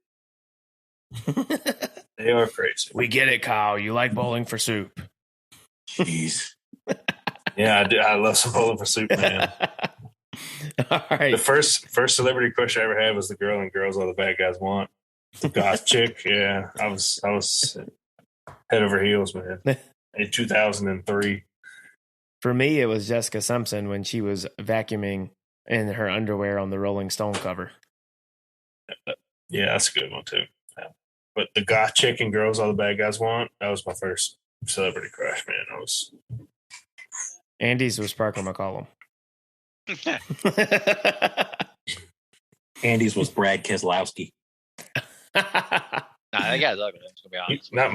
They are crazy. We get it, Kyle. You like Bowling for Soup? Jeez. Yeah, I do. I love some Bowling for Soup, man. All right. The first celebrity crush I ever had was the girl in Girls All the Bad Guys Want. The goth chick. Yeah, I was head over heels, man. In 2003. For me, it was Jessica Simpson when she was vacuuming in her underwear on the Rolling Stone cover. Yeah, that's a good one too. Yeah. But the goth chick in Girls All the Bad Guys Want, that was my first celebrity crush, man. Andy's was Parker McCollum. Andy's was Brad Keselowski. That guy's ugly. I'm gonna be honest. Not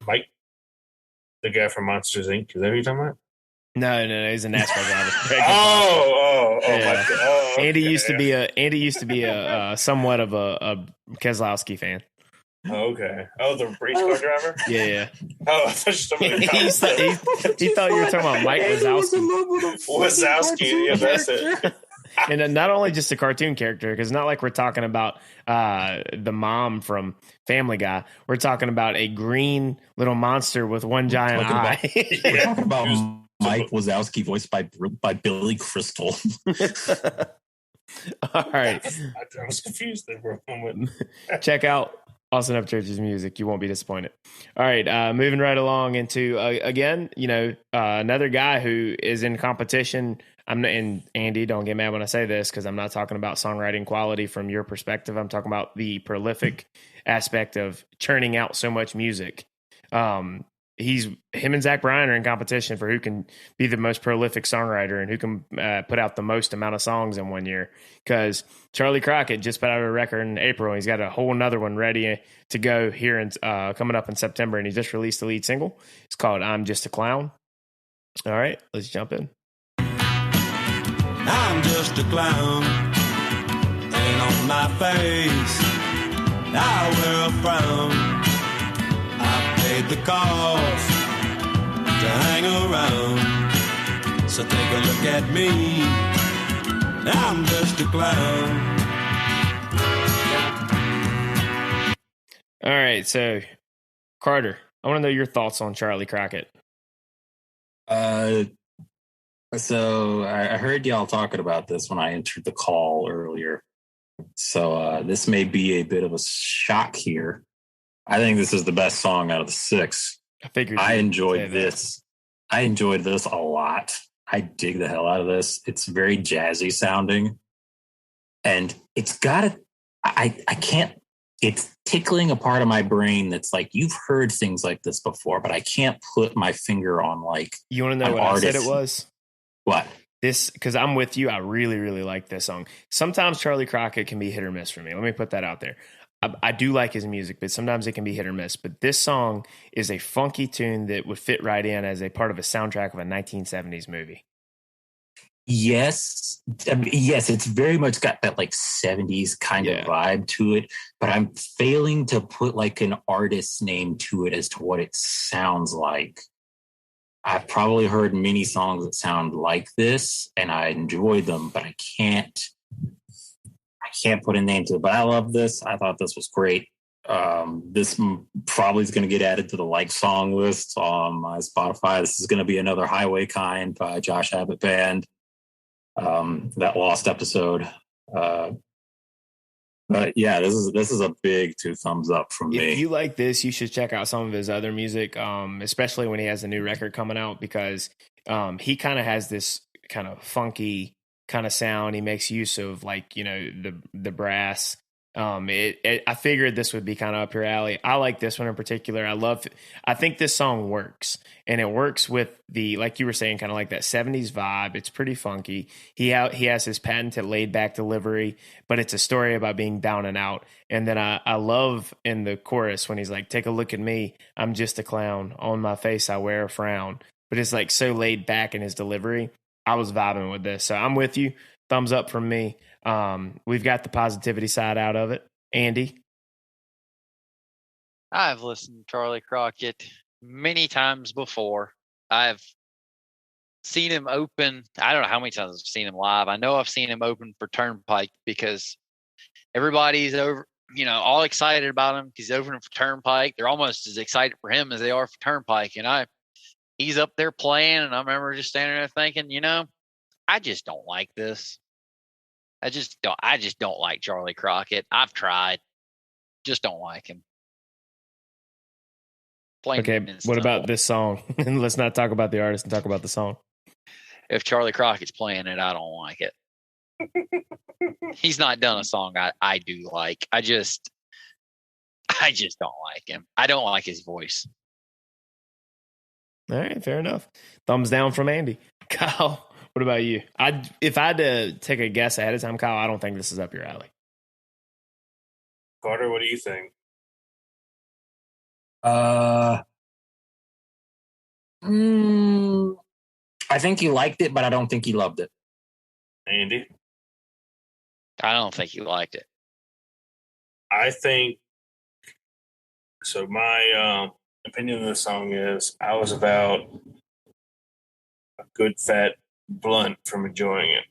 Mike. The guy from Monsters Inc. Is that who you're talking about? No, he's a NASCAR driver. Oh, Andy okay. used to be a somewhat of a Keselowski fan. Okay. Oh, the race car driver? Yeah. Oh, I thought you were he thought you were talking about Mike Wazowski. Wazowski, yeah, that's it. And not only just a cartoon character, because not like we're talking about the mom from Family Guy. We're talking about a green little monster with one giant eye. We're talking about Mike Wazowski, voiced by Billy Crystal. All right. I was confused there for a moment. Check out Austin Upchurch's music. You won't be disappointed. All right. Moving right along into, again, another guy who is in competition. And Andy, don't get mad when I say this, because I'm not talking about songwriting quality from your perspective. I'm talking about the prolific aspect of churning out so much music. him and Zach Bryan are in competition for who can be the most prolific songwriter and who can put out the most amount of songs in one year. Because Charley Crockett just put out a record in April. He's got a whole nother one ready to go here and coming up in September, and he just released the lead single. It's called "I'm Just a Clown." All right, let's jump in. I'm just a clown, and on my face I wear a frown. I paid the cost to hang around, so take a look at me, I'm just a clown. All right, so Carter, I want to know your thoughts on Charley Crockett. So I heard y'all talking about this when I entered the call earlier. So this may be a bit of a shock here. I think this is the best song out of the 6. I figured I enjoyed this. I enjoyed this a lot. I dig the hell out of this. It's very jazzy sounding. And it's got I can't, it's tickling a part of my brain that's like, you've heard things like this before, but I can't put my finger on like. You want to know what artist. I said it was? What? This, because I'm with you. I really, really like this song. Sometimes Charley Crockett can be hit or miss for me. Let me put that out there. I do like his music, but sometimes it can be hit or miss. But this song is a funky tune that would fit right in as a part of a soundtrack of a 1970s movie. Yes. Yes, it's very much got that like 70s kind of vibe to it, but I'm failing to put like an artist's name to it as to what it sounds like. I've probably heard many songs that sound like this and I enjoy them, but I can't put a name to it. But I love this. I thought this was great. This probably is going to get added to the like song list on my Spotify. This is going to be another Highway Kind by Josh Abbott Band. That lost episode. But yeah, this is a big 2 thumbs up from me. If you like this, you should check out some of his other music, especially when he has a new record coming out, because he kind of has this kind of funky kind of sound. He makes use of like, you know, the brass. I figured this would be kind of up your alley. I like this one in particular. I think this song works, and it works with the, like you were saying, kind of like that 70s vibe. It's pretty funky. He has his patented laid back delivery, but it's a story about being down and out. And then I love in the chorus when he's like, take a look at me. I'm just a clown. On my face, I wear a frown. But it's like so laid back in his delivery. I was vibing with this. So I'm with you. Thumbs up from me. We've got the positivity side out of it. Andy? I've listened to Charley Crockett many times before. I've seen him open. I don't know how many times I've seen him live. I know I've seen him open for Turnpike because everybody's over, you know, all excited about him because he's opening for Turnpike. They're almost as excited for him as they are for Turnpike. And he's up there playing, and I remember just standing there thinking, you know, I just don't like this. I just don't like Charley Crockett. I've tried. Just don't like him. Okay, what about this song? Let's not talk about the artist and talk about the song. If Charley Crockett's playing it, I don't like it. He's not done a song I do like. I just don't like him. I don't like his voice. All right, fair enough. Thumbs down from Andy. Kyle, what about you? If I had to take a guess ahead of time, Kyle, I don't think this is up your alley. Carter, what do you think? I think he liked it, but I don't think he loved it. Andy? I don't think he liked it. I think so. My opinion of the song is I was about a good fat blunt from enjoying it.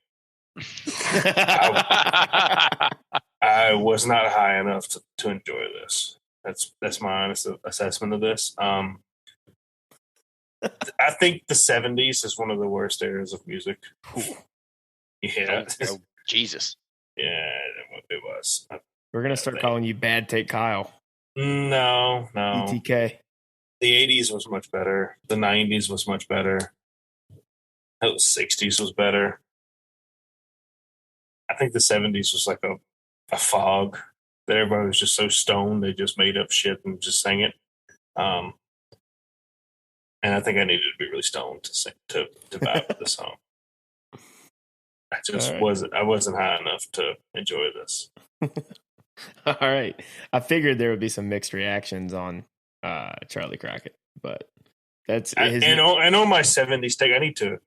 I was not high enough to enjoy this. That's my honest assessment of this. I think the 70s is one of the worst eras of music. Yeah. Oh, Jesus. Yeah, it was. We're going to start calling you Bad Take Kyle. No. ETK. The 80s was much better. The 90s was much better. The 60s was better. I think the 70s was like a fog that everybody was just so stoned they just made up shit and just sang it. and I think I needed to be really stoned to vibe with the song. I just wasn't high enough to enjoy this. All right. I figured there would be some mixed reactions on Charley Crockett, but that's and on my 70s take, I need to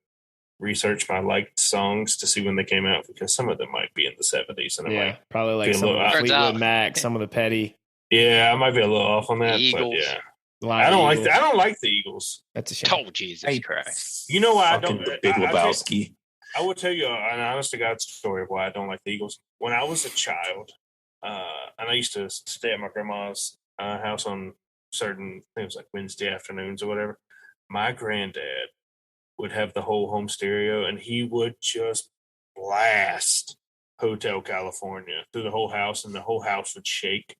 research my liked songs to see when they came out, because some of them might be in the 70s, and yeah, probably like some of the Fleetwood Mac, some of the Petty. Yeah, I might be a little off on that, but yeah. I don't like the Eagles. That's a shame. Oh, Jesus Christ. You know why I don't? The Big Lebowski. I will tell you an honest to God story of why I don't like the Eagles. When I was a child, and I used to stay at my grandma's house on certain things like Wednesday afternoons or whatever, my granddad would have the whole home stereo, and he would just blast Hotel California through the whole house, and the whole house would shake.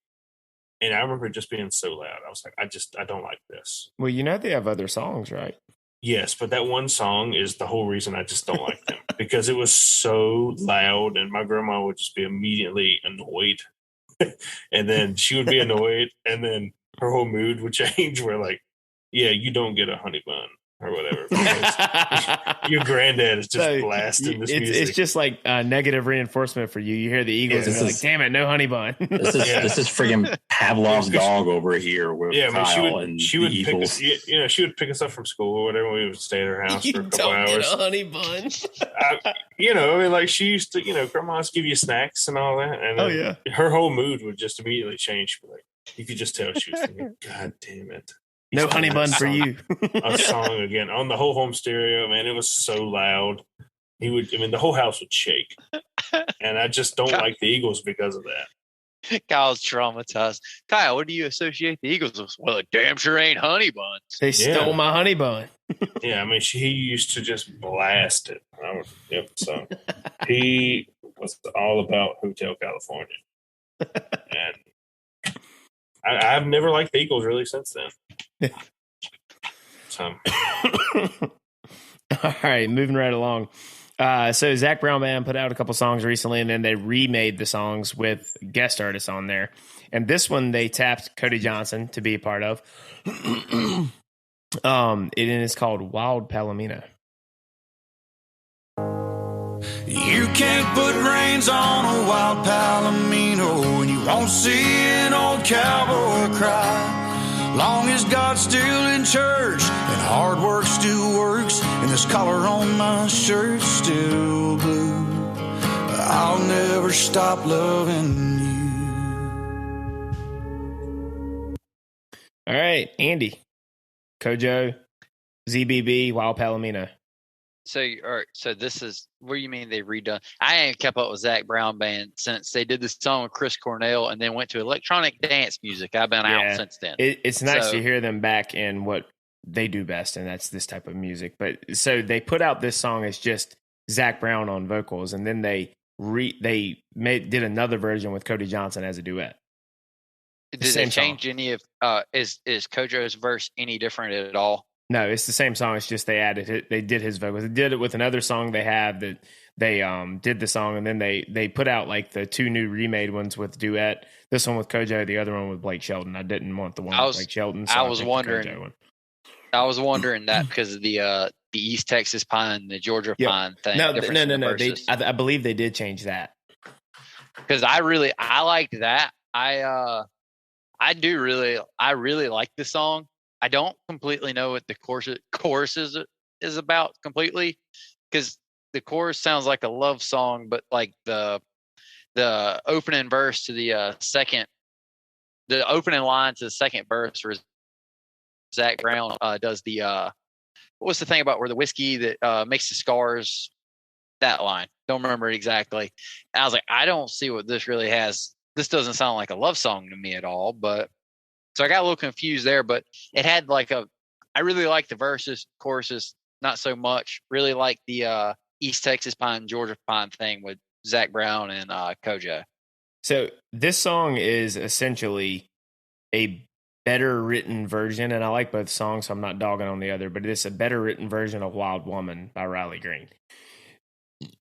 And I remember it just being so loud. I was like, I don't like this. Well, they have other songs, right? Yes, but that one song is the whole reason I just don't like them, because it was so loud, and my grandma would just be immediately annoyed. And then she would be annoyed, and then her whole mood would change. Where like, yeah, you don't get a honey bun or whatever. Your granddad is just blasting this music. It's just like negative reinforcement for you. You hear the Eagles and you're like, damn it, no honey bun. This is friggin' Pavlov's dog over here with Kyle and she would the pick Eagles. us, she would pick us up from school or whatever. We would stay at her house for a couple hours. Get a honey bun. Like she used to, grandmas give you snacks and all that. And her whole mood would just immediately change. Like, you could just tell she was thinking, God damn it. No honey bun for you. A song again on the whole home stereo, man. It was so loud. The whole house would shake. And I just don't like the Eagles because of that. Kyle's traumatized. Kyle, what do you associate the Eagles with? Well, it damn sure ain't honey buns. They stole my honey bun. Yeah, he used to just blast it. So he was all about Hotel California. And I've never liked the Eagles really since then. So. All right, moving right along. So Zach Brown Band put out a couple songs recently, and then they remade the songs with guest artists on there. And this one they tapped Cody Johnson to be a part of. It is called Wild Palomino. You can't put reins on a wild palomino, and you won't see an old cowboy cry. Long as God's still in church and hard work still works, and this collar on my shirt still blue, I'll never stop loving you. All right, Andy, Kojo, ZBB, Wild Palomino. So this is where you mean they redone? I ain't kept up with Zach Brown Band since they did this song with Chris Cornell and then went to electronic dance music. I've been out since then. It's nice to hear them back in what they do best, and that's this type of music. But so they put out this song as just Zach Brown on vocals, and then they did another version with Cody Johnson as a duet. Did they change any of is Kojo's verse any different at all? No, it's the same song. It's just they added it. They did his vocals. They did it with another song they have that they did the song, and then they put out like the two new remade ones with duet. This one with Kojo, the other one with Blake Shelton. I didn't want the one with Blake Shelton. So I was wondering that because of the East Texas pine, the Georgia pine thing. No. I believe they did change that because I liked that. I really like the song. I don't completely know what the chorus is about completely, because the chorus sounds like a love song, but like the opening verse to the opening line to the second verse where Zach Brown does the what's the thing about where the whiskey that makes the scars, that line. Don't remember it exactly. And I was like, I don't see what this really has. This doesn't sound like a love song to me at all, but. So I got a little confused there, but it had I really like the verses, choruses, not so much. Really like the East Texas pine, Georgia pine thing with Zach Brown and Kojo. So this song is essentially a better written version, and I like both songs, so I'm not dogging on the other, but it's a better written version of Wild Woman by Riley Green.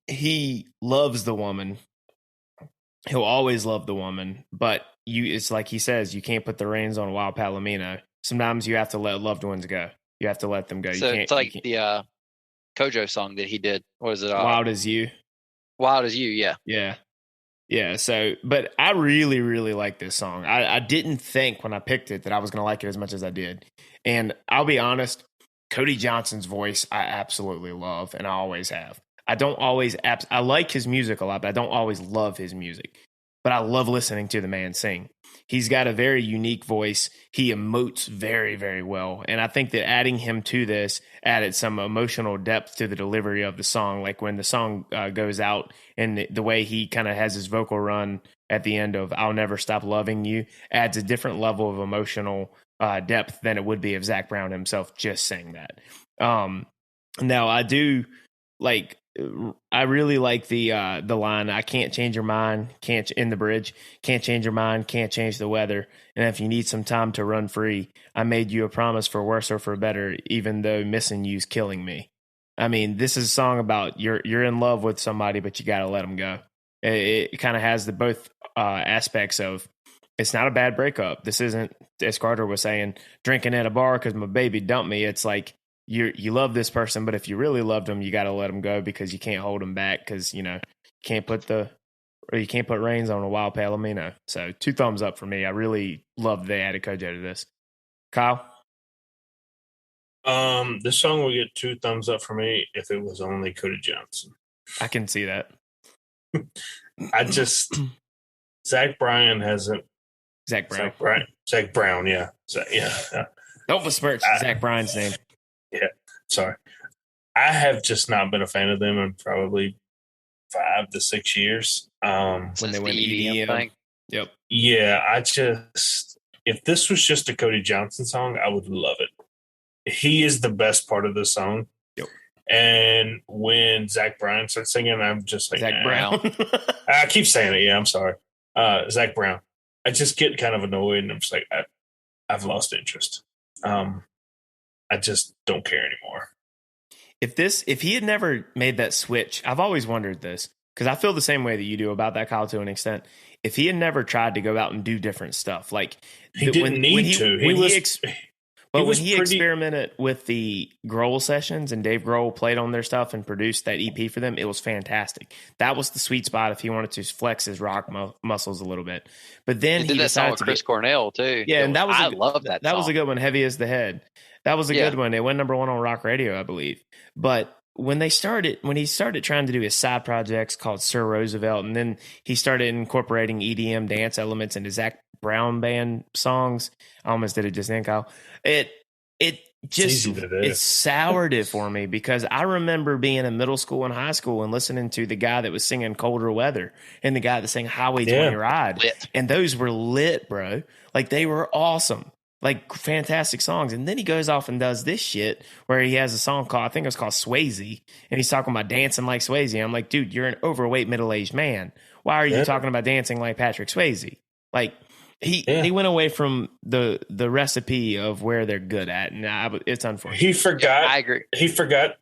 He loves the woman. He'll always love the woman, but it's like he says, you can't put the reins on a wild palomino. Sometimes you have to let loved ones go. You have to let them go. So it's like the Kojo song that he did. What is it? Wild as You. Wild as You, yeah. Yeah. Yeah. So, but I really, really like this song. I didn't think when I picked it that I was going to like it as much as I did. And I'll be honest, Cody Johnson's voice, I absolutely love, and I always have. I don't always, I like his music a lot, but I don't always love his music. But I love listening to the man sing. He's got a very unique voice. He emotes very, very well. And I think that adding him to this added some emotional depth to the delivery of the song. Like when the song goes out and the way he kind of has his vocal run at the end of I'll Never Stop Loving You adds a different level of emotional depth than it would be if Zach Brown himself just sang that. Now, I do like... I really like the line, I can't change your mind, in the bridge, can't change your mind, can't change the weather. And if you need some time to run free, I made you a promise for worse or for better, even though missing you's killing me. I mean, this is a song about you're in love with somebody, but you got to let them go. It kind of has the both aspects of it's not a bad breakup. This isn't, as Carter was saying, drinking at a bar because my baby dumped me. It's like, you love this person, but if you really loved them, you got to let them go because you can't hold them back because, you can't put reins on a wild palomino. So 2 thumbs up for me. I really love the added Kojo to this. Kyle? This song will get 2 thumbs up for me if it was only Cody Johnson. I can see that. Zach Bryan hasn't. Zach Brown. Zach Brown, yeah. Yeah. Don't besmirch Zach Bryan's name. Yeah, sorry. I have just not been a fan of them in probably 5 to 6 years. When they went EDM thing. Yep. Yeah, if this was just a Cody Johnson song, I would love it. He is the best part of the song. Yep. And when Zach Bryan starts singing, I'm just like, Zach Brown. I keep saying it. Yeah, I'm sorry. Zach Brown. I just get kind of annoyed, and I'm just like, I've lost interest. I just don't care anymore. If he had never made that switch, I've always wondered this because I feel the same way that you do about that, Kyle, to an extent. If he had never tried to go out and do different stuff, like he didn't need to. When he experimented with the Grohl sessions and Dave Grohl played on their stuff and produced that EP for them, it was fantastic. That was the sweet spot if he wanted to flex his rock muscles a little bit. But then he did that song with Chris Cornell too. Yeah, and that was I love that. That song. was a good one. Heavy as the Head. That was a good one. It went number 1 on rock radio, I believe. But when he started trying to do his side projects called Sir Roosevelt, and then he started incorporating EDM dance elements into Zach Brown band songs. I almost did it just then, Kyle. It soured it for me because I remember being in middle school and high school and listening to the guy that was singing Colder Weather and the guy that sang Highway 20 Ride. Lit. And those were lit, bro. Like they were awesome. Like fantastic songs. And then he goes off and does this shit where he has a song called, I think it was called Swayze. And he's talking about dancing like Swayze. I'm like, dude, you're an overweight middle-aged man. Why are you talking about dancing like Patrick Swayze? Like he went away from the recipe of where they're good at. And it's unfortunate. He forgot. Yeah, I agree. He forgot.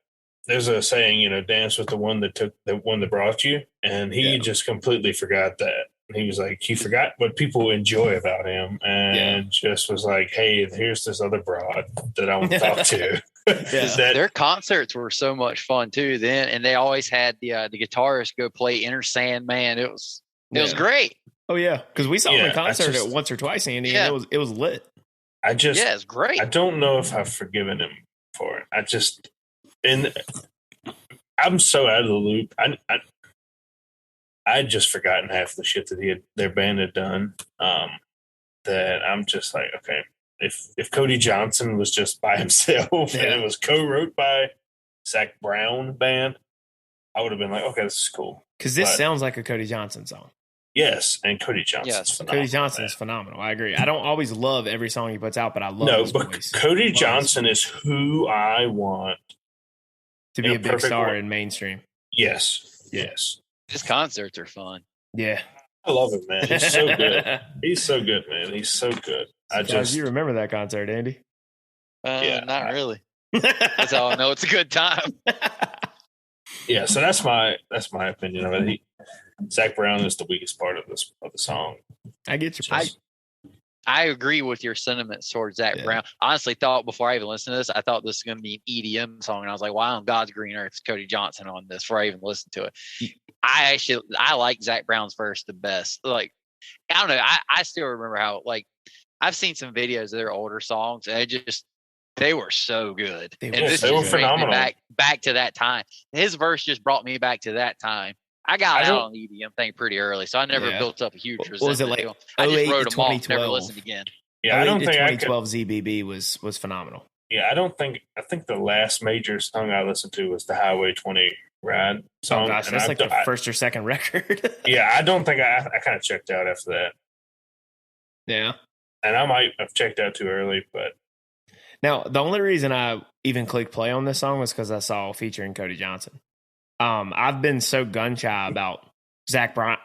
There's a saying, dance with the one that brought you. And he just completely forgot that. He was like, he forgot what people enjoy about him and just was like, hey, here's this other broad that I want to talk to. Their concerts were so much fun too then. And they always had the guitarist go play Enter Sandman. It was great. Oh yeah. Cause we saw him in concert once or twice, Andy, and it was lit. It's great. I don't know if I've forgiven him for it. I'm so out of the loop. I'd just forgotten half the shit that their band had done. That I'm just like, okay, if Cody Johnson was just by himself and it was co-wrote by Zach Brown band, I would have been like, okay, this is cool. Because this sounds like a Cody Johnson song. Yes, and Cody Johnson's phenomenal. Cody Johnson's phenomenal. I agree. I don't always love every song he puts out, but I love his voice. Cody Johnson is who I want to be a big star in mainstream. Yes. His concerts are fun. Yeah. I love him, man. He's so good. He's so good, man. He's so good. You remember that concert, Andy? Not really. That's all I know. It's a good time. Yeah, so that's my opinion of it. Zach Brown is the weakest part of the song. I get your point. I agree with your sentiments towards Zach Brown. I honestly thought before I even listened to this, I thought this was going to be an EDM song. And I was like, why on God's green earth is Cody Johnson on this before I even listened to it? I like Zach Brown's verse the best. Like, I don't know. I still remember how, like, I've seen some videos of their older songs and they were so good. They were phenomenal. Back to that time. His verse just brought me back to that time. I got out on the EDM thing pretty early, so I never built up a huge resentment. Was it like I just wrote them off, never listened again. Yeah, I don't think 2012 ZBB was phenomenal. Yeah, I think the last major song I listened to was the Highway 20 Ride song. Oh gosh, that's like the first or second record. Yeah, I don't think I kind of checked out after that. Yeah. And I might have checked out too early, but now the only reason I even clicked play on this song was because I saw featuring Cody Johnson. I've been so gun shy about Zach Brown.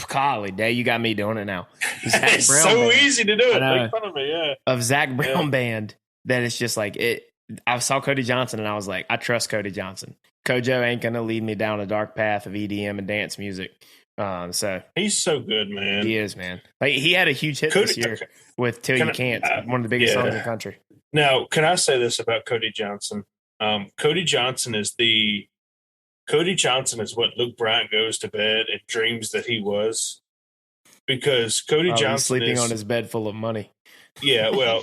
Golly, Day, you got me doing it now. Zach it's Brown so band, easy to do it. Make fun of me, yeah. Of Zach Brown band, that it's just like it. I saw Cody Johnson and I was like, I trust Cody Johnson. Kojo ain't gonna lead me down a dark path of EDM and dance music. So he's so good, man. He is, man. Like he had a huge hit this year with "Till You Can't," one of the biggest songs in the country. Now, can I say this about Cody Johnson? Cody Johnson is what Luke Bryant goes to bed and dreams that he was, because Cody Johnson sleeping on his bed full of money. Yeah, well,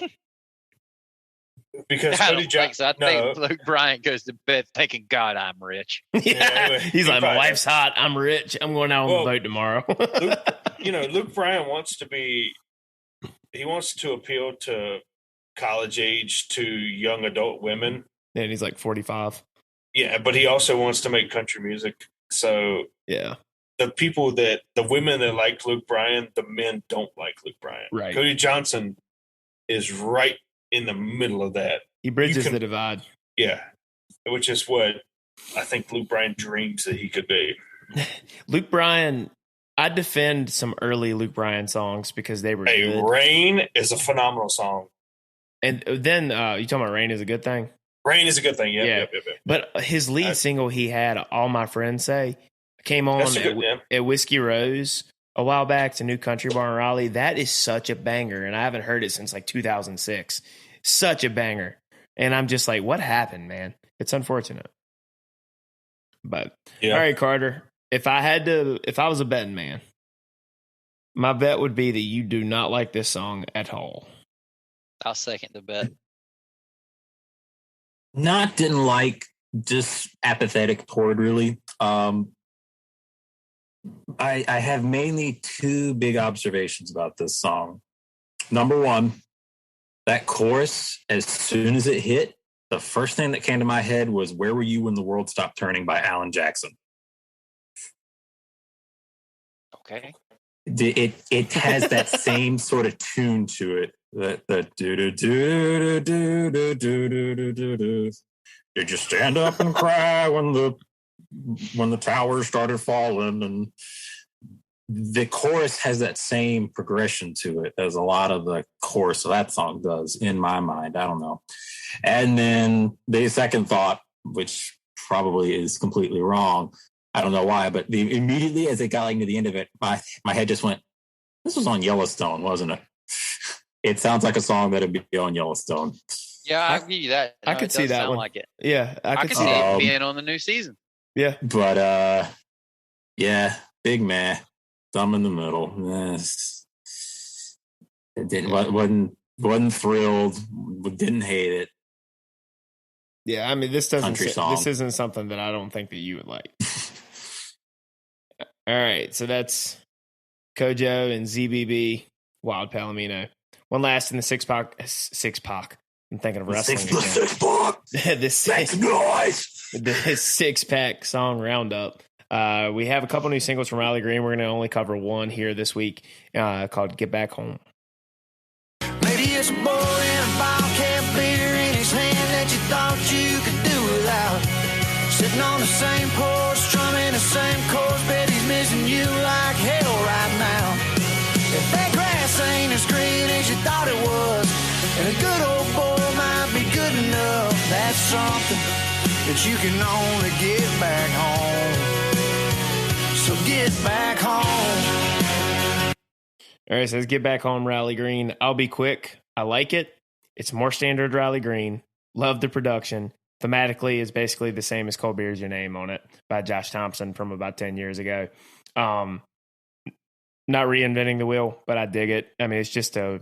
because Cody Johnson. I think Luke Bryant goes to bed thinking, "God, I'm rich." Yeah, he's like, "My wife's hot. I'm rich. I'm going out on the boat tomorrow." Luke Bryant wants to be. He wants to appeal to college age to young adult women. And he's like 45. Yeah, but he also wants to make country music. So yeah, the women that like Luke Bryan, the men don't like Luke Bryan. Right. Cody Johnson is right in the middle of that. He bridges the divide. Yeah, which is what I think Luke Bryan dreams that he could be. Luke Bryan, I defend some early Luke Bryan songs because they were good. Rain is a phenomenal song. And then you talking about Rain is a good thing? Rain is a good thing, yeah. But his lead single he had, All My Friends Say, came on at Whiskey Rose a while back. It's a new country bar in Raleigh. That is such a banger, and I haven't heard it since like 2006. Such a banger. And I'm just like, what happened, man? It's unfortunate. But, all right, Carter, if I was a betting man, my bet would be that you do not like this song at all. I'll second the bet. Didn't like, just apathetic toward, really. I have mainly two big observations about this song. Number one, that chorus, as soon as it hit, the first thing that came to my head was "Where Were You When the World Stopped Turning" by Alan Jackson. Okay. It has that same sort of tune to it. The do do do do do do do do do do. Did you stand up and cry when the towers started falling? And the chorus has that same progression to it as a lot of the chorus of that song does, in my mind. I don't know. And then the second thought, which probably is completely wrong, I don't know why, but immediately as it got like to the end of it, my head just went, this was on Yellowstone, wasn't it? It sounds like a song that'd be on Yellowstone. Yeah, I'll give you that. I could see that one. Like it. Yeah, I could see it being on the new season. Yeah, but yeah, big meh, thumb in the middle. It wasn't thrilled. Didn't hate it. Yeah, I mean this isn't something that I don't think that you would like. All right, so that's Kojo and ZBB, Wild Palomino. One last in the six pack. I'm thinking of wrestling again. The six pack song roundup. We have a couple new singles from Riley Green. We're going to only cover one here this week, called "Get Back Home." Maybe it's a boy in a bottle cap beer in his hand that you thought you could do without. Sitting on the same porch, strumming the same chords, bet he's missing you like hell right now. If that grass ain't as green as you thought it was, and a good old boy might be good enough, that's something that you can only get back home. So get back home. All right, so let's get back on Riley Green. I'll be quick. I like it. It's more standard Riley Green. Love the production. Thematically, it's basically the same as Cold Beer's Your Name on it by Josh Thompson from about 10 years ago. Not reinventing the wheel, but I dig it. I mean, it's just a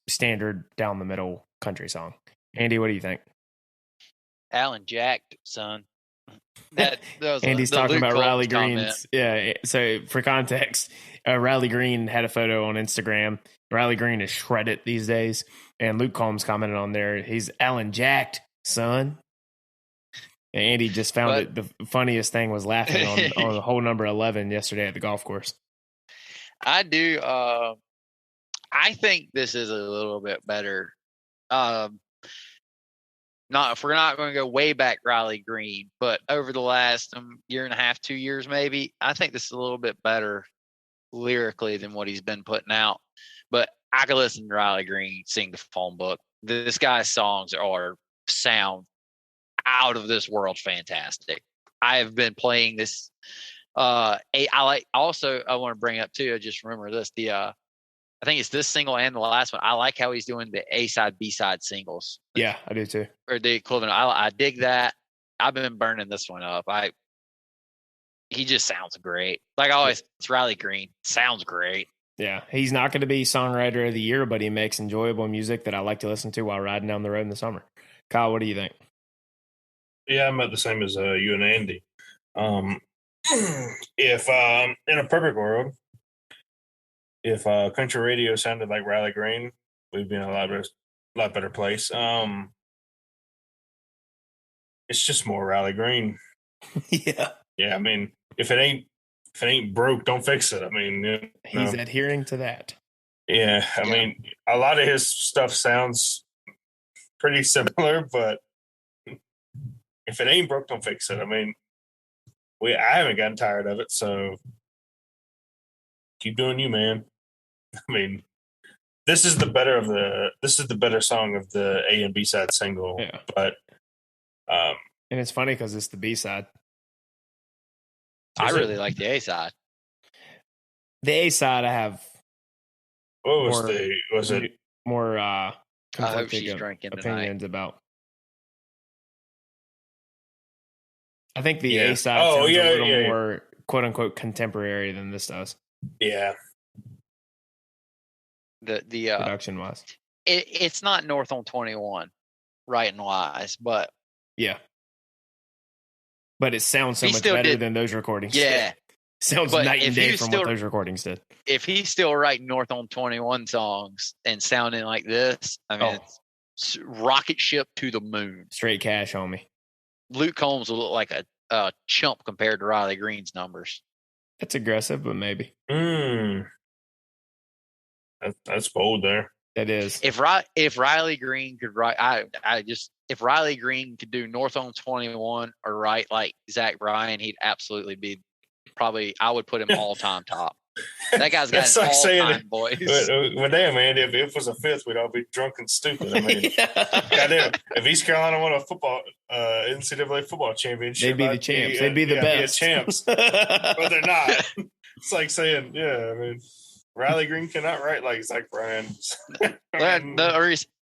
standard down the middle country song. Andy, what do you think? Alan jacked, son. That was Andy's the talking Luke about Combs Riley comment. Green's. Yeah. So for context, Riley Green had a photo on Instagram. Riley Green is shredded these days, and Luke Combs commented on there. He's Alan jacked, son. And Andy just found it. The funniest thing was laughing on hole number 11 yesterday at the golf course. I do. I think this is a little bit better. Not if we're not going to go way back Riley Green, but over the last year and a half, 2 years maybe, I think this is a little bit better lyrically than what he's been putting out. But I could listen to Riley Green sing the phone book. This guy's songs sound out of this world fantastic. I have been playing this. I want to bring up too. I just remember this. I think it's this single and the last one. I like how he's doing the A-side, B-side singles. Yeah, I do too. Or the equivalent. I dig that. I've been burning this one up. He just sounds great. Like always, it's Riley Green. Sounds great. Yeah, he's not going to be songwriter of the year, but he makes enjoyable music that I like to listen to while riding down the road in the summer. Kyle, what do you think? Yeah, I'm about the same as you and Andy. If in a perfect world, if country radio sounded like Riley Green, we'd be in a lot better place. It's just more Riley Green. Yeah. Yeah, I mean, if it ain't broke, don't fix it. I mean, he's adhering to that. Yeah, I mean, a lot of his stuff sounds pretty similar, but if it ain't broke, don't fix it. I mean, I haven't gotten tired of it, so keep doing you, man. I mean, this is the better song of the A and B side single. Yeah. But and it's funny because it's the B side. I really like the A side. The A side, I have. What was it more conflicting opinions about? I think the A side sounds a little more quote unquote contemporary than this does. Yeah. The production wise, it's not North on 21, writing wise, but yeah. But it sounds so much better than those recordings. Yeah. Sounds night and day from what those recordings did. If he's still writing North on 21 songs and sounding like this, I mean, it's rocket ship to the moon. Straight cash, homie. Luke Combs will look like a chump compared to Riley Green's numbers. That's aggressive, but maybe. That's bold there. That is. If Riley Green could write, if Riley Green could do North on 21 or write like Zach Bryan, he'd absolutely be I would put him all time top. That guy's got an all-time voice. Well, damn, man, if it was a fifth, we'd all be drunk and stupid. I mean, goddamn, if East Carolina won a NCAA football championship, they'd be the champs. They'd be the best. Be champs, but they're not. It's like saying, I mean, Riley Green cannot write like Zach Bryan.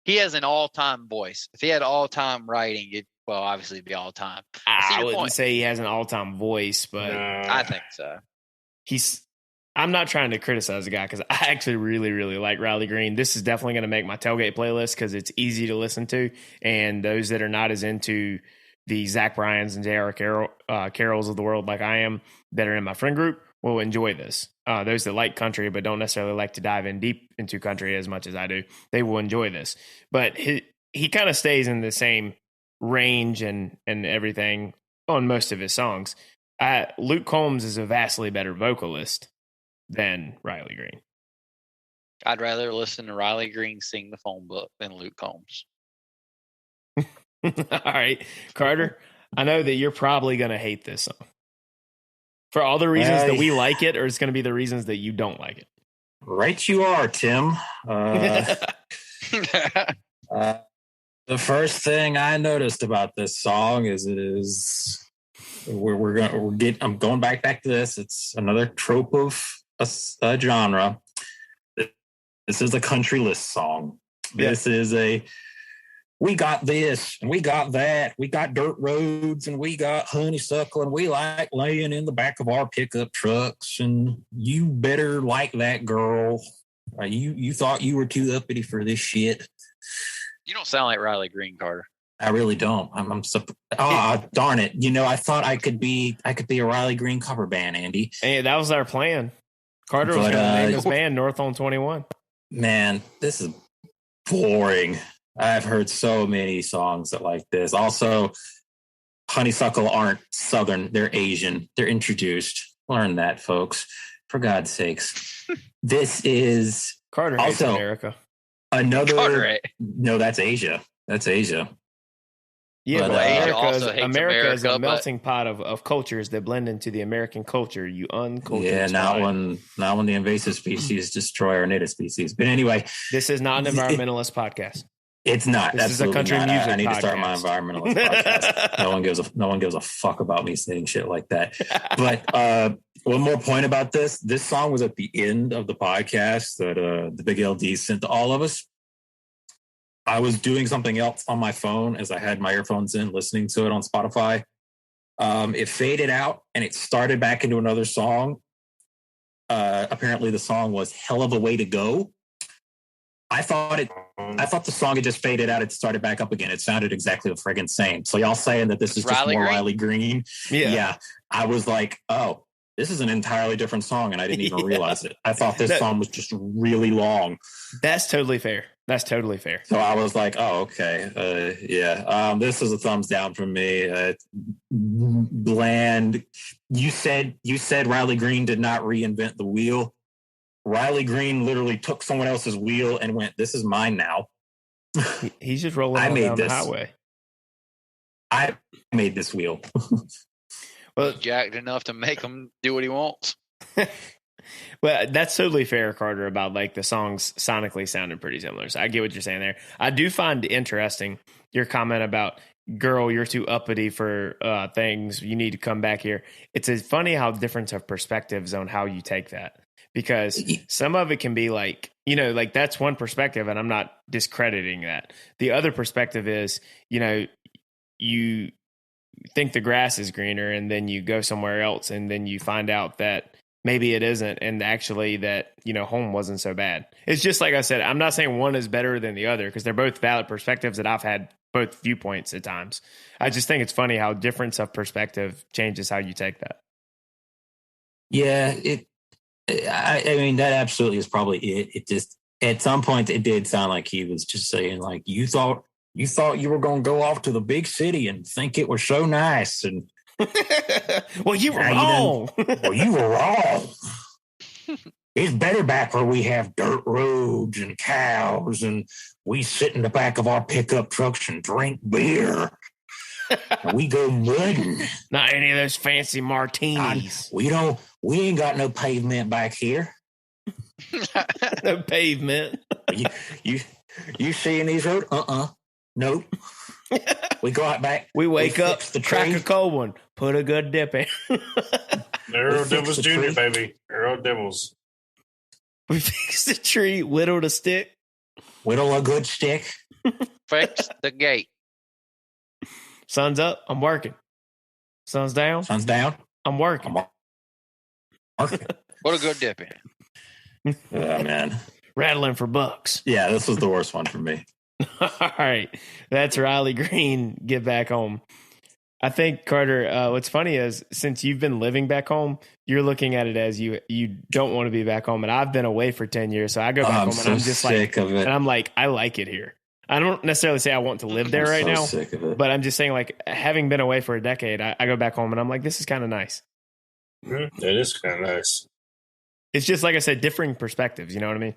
He has an all-time voice. If he had all-time writing, obviously it'd be all-time. I wouldn't say he has an all-time voice, but I think so. I'm not trying to criticize the guy because I actually really, really like Riley Green. This is definitely going to make my tailgate playlist because it's easy to listen to. And those that are not as into the Zach Bryans and J.R. Carrolls of the world like I am that are in my friend group will enjoy this. Those that like country but don't necessarily like to dive in deep into country as much as I do, they will enjoy this. But he kind of stays in the same range and everything on most of his songs. Luke Combs is a vastly better vocalist than Riley Green. I'd rather listen to Riley Green sing the phone book than Luke Combs. All right, Carter, I know that you're probably going to hate this song. For all the reasons that we like it, or it's going to be the reasons that you don't like it? Right you are, Tim. The first thing I noticed about this song is I'm going back to this. It's another trope of a genre. This is a country list song. This is we got this and we got that. We got dirt roads and we got honeysuckle and we like laying in the back of our pickup trucks. And you better like that girl. You thought you were too uppity for this shit. You don't sound like Riley Green, Carter. I really don't. I'm darn it. I thought I could be a Riley Green cover band, Andy. Hey, that was our plan. Carter was going to name this band North on 21. Man, this is boring. I've heard so many songs that like this. Also, honeysuckle aren't Southern. They're Asian. They're introduced. Learn that, folks. For God's sakes. This is Carter hates also America. Another. Carter, No, that's Asia. That's Asia. Yeah, But, but America is a but- melting pot of cultures that blend into the American culture. You uncultured. Yeah, not swine. when the invasive species destroy our native species. But anyway, This is not an environmentalist podcast. it's not. This is a Absolutely country not. music I need to start my podcast. environmentalist podcast. No one gives a fuck about me saying shit like that. But one more point about this. This song was at the end of the podcast that the Big LD sent to all of us. I was doing something else on my phone as I had my earphones in, listening to it on Spotify. It faded out and it started back into another song. Apparently the song was Hell of a Way to Go. I thought the song had just faded out. It started back up again. It sounded exactly the friggin' same. So y'all saying that this is just Riley more Green? Riley Green. Yeah. I was like, oh, this is an entirely different song. And I didn't even realize it. I thought this song was just really long. That's totally fair. That's totally fair. So I was like, oh, okay. This is a thumbs down from me. Bland. You said Riley Green did not reinvent the wheel. Riley Green literally took someone else's wheel and went, this is mine now. He's just rolling down the highway. I made this wheel. Well, Jacked enough to make him do what he wants. well, that's totally fair, Carter, about like the songs sonically sounding pretty similar. So I get what you're saying there. I do find interesting your comment about, girl, you're too uppity for things. You need to come back here. It's funny how different of perspectives on how you take that. Because some of it can be like, like that's one perspective, and I'm not discrediting that. The other perspective is, you think the grass is greener, and then you go somewhere else, and then you find out that maybe it isn't, and actually that, home wasn't so bad. It's just like I said, I'm not saying one is better than the other, because they're both valid perspectives that I've had both viewpoints at times. I just think it's funny how difference of perspective changes how you take that. Yeah, I mean, that absolutely is probably it. It just, at some point, it did sound like he was just saying, like, you thought you were going to go off to the big city and think it was so nice. And well, you were wrong. You were wrong. It's better back where we have dirt roads and cows and we sit in the back of our pickup trucks and drink beer. We go mudding. Not any of those fancy martinis. We ain't got no pavement back here. No pavement. You seeing these roads? Nope. We go out back. We wake up, crack tree. a cold one, put a good dip in. Earl Devils Jr., baby. Earl Devils. We fix the tree, whittle the stick. Whittle a good stick. Fix the gate. Sun's up, I'm working. Sun's down, Sun's down. I'm working. Okay. What a good dip in. Oh, man. Rattling for bucks. Yeah, this was the worst one for me. All right. That's Riley Green, Get Back Home. I think, Carter, what's funny is since you've been living back home, you're looking at it as you don't want to be back home. And I've been away for 10 years. So I go back home and I'm just sick like, of it. and I'm like, I like it here. I don't necessarily say I want to live there right now, Sick of it. but I'm just saying, like, having been away for a decade, I go back home and I'm like, this is kind of nice. Mm-hmm. It is kind of nice. It's just, like I said, differing perspectives. You know what I mean?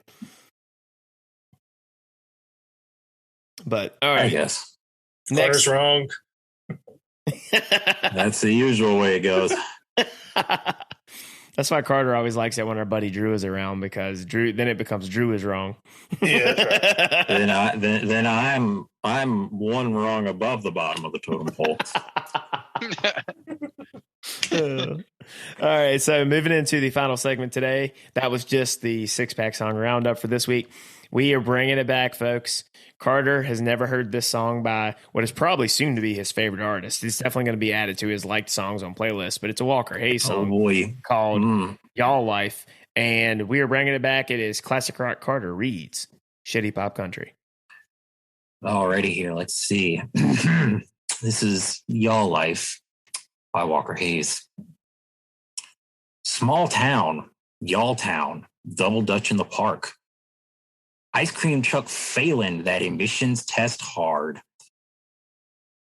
But all right, I guess. next. Carter's wrong. That's the usual way it goes. That's why Carter always likes it when our buddy Drew is around, because then it becomes Drew is wrong. Yeah, that's right. then I'm one rung above the bottom of the totem pole. All right, so moving into the final segment today, that was just the six-pack song roundup for this week. We are bringing it back, folks. Carter has never heard this song by what is probably soon to be his favorite artist. It's definitely going to be added to his liked songs on playlist, but it's a Walker Hayes song called Y'all Life, and we are bringing it back. It is classic rock Carter reads Shitty Pop Country. Alrighty here, let's see. This is Y'all Life by Walker Hayes. Small town, Y'all town, double dutch in the park. Ice cream truck failing that emissions test hard.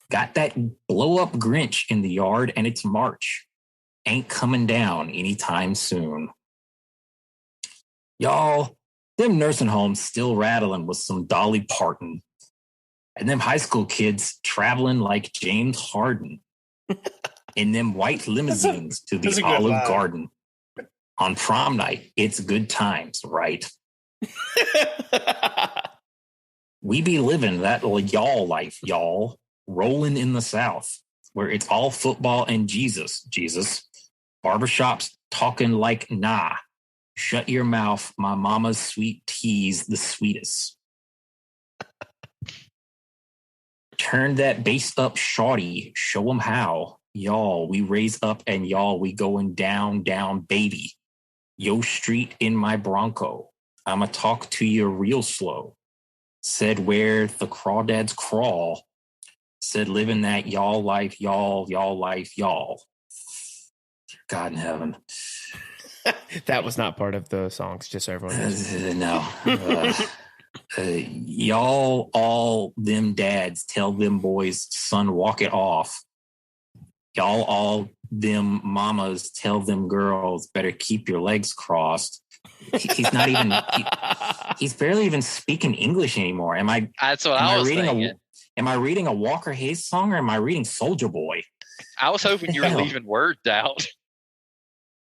Got that blow up Grinch in the yard and it's March. Ain't coming down anytime soon. Y'all, them nursing homes still rattling with some Dolly Parton. And them high school kids traveling like James Harden. In them white limousines to the Olive Garden. On prom night, it's good times, right? We be living that y'all life, y'all, rolling in the South, where it's all football and Jesus. Barbershops talking like, nah, shut your mouth, my mama's sweet tea's the sweetest. Turn that bass up, shawty, show them how. Y'all, we raise up and y'all, we going down, down, baby. Yo street in my Bronco. I'ma talk to you real slow. Said where the crawdads crawl. Said living that y'all life, y'all life, y'all. God in heaven. That was not part of the songs, just so everyone knows. No. Y'all, all them dads, tell them boys, son, walk it off. Y'all, all them mamas, tell them girls, better keep your legs crossed. He's not even. He's barely even speaking English anymore. That's what I was thinking. Am I reading a Walker Hayes song or am I reading Soulja Boy? I was hoping you were leaving words out.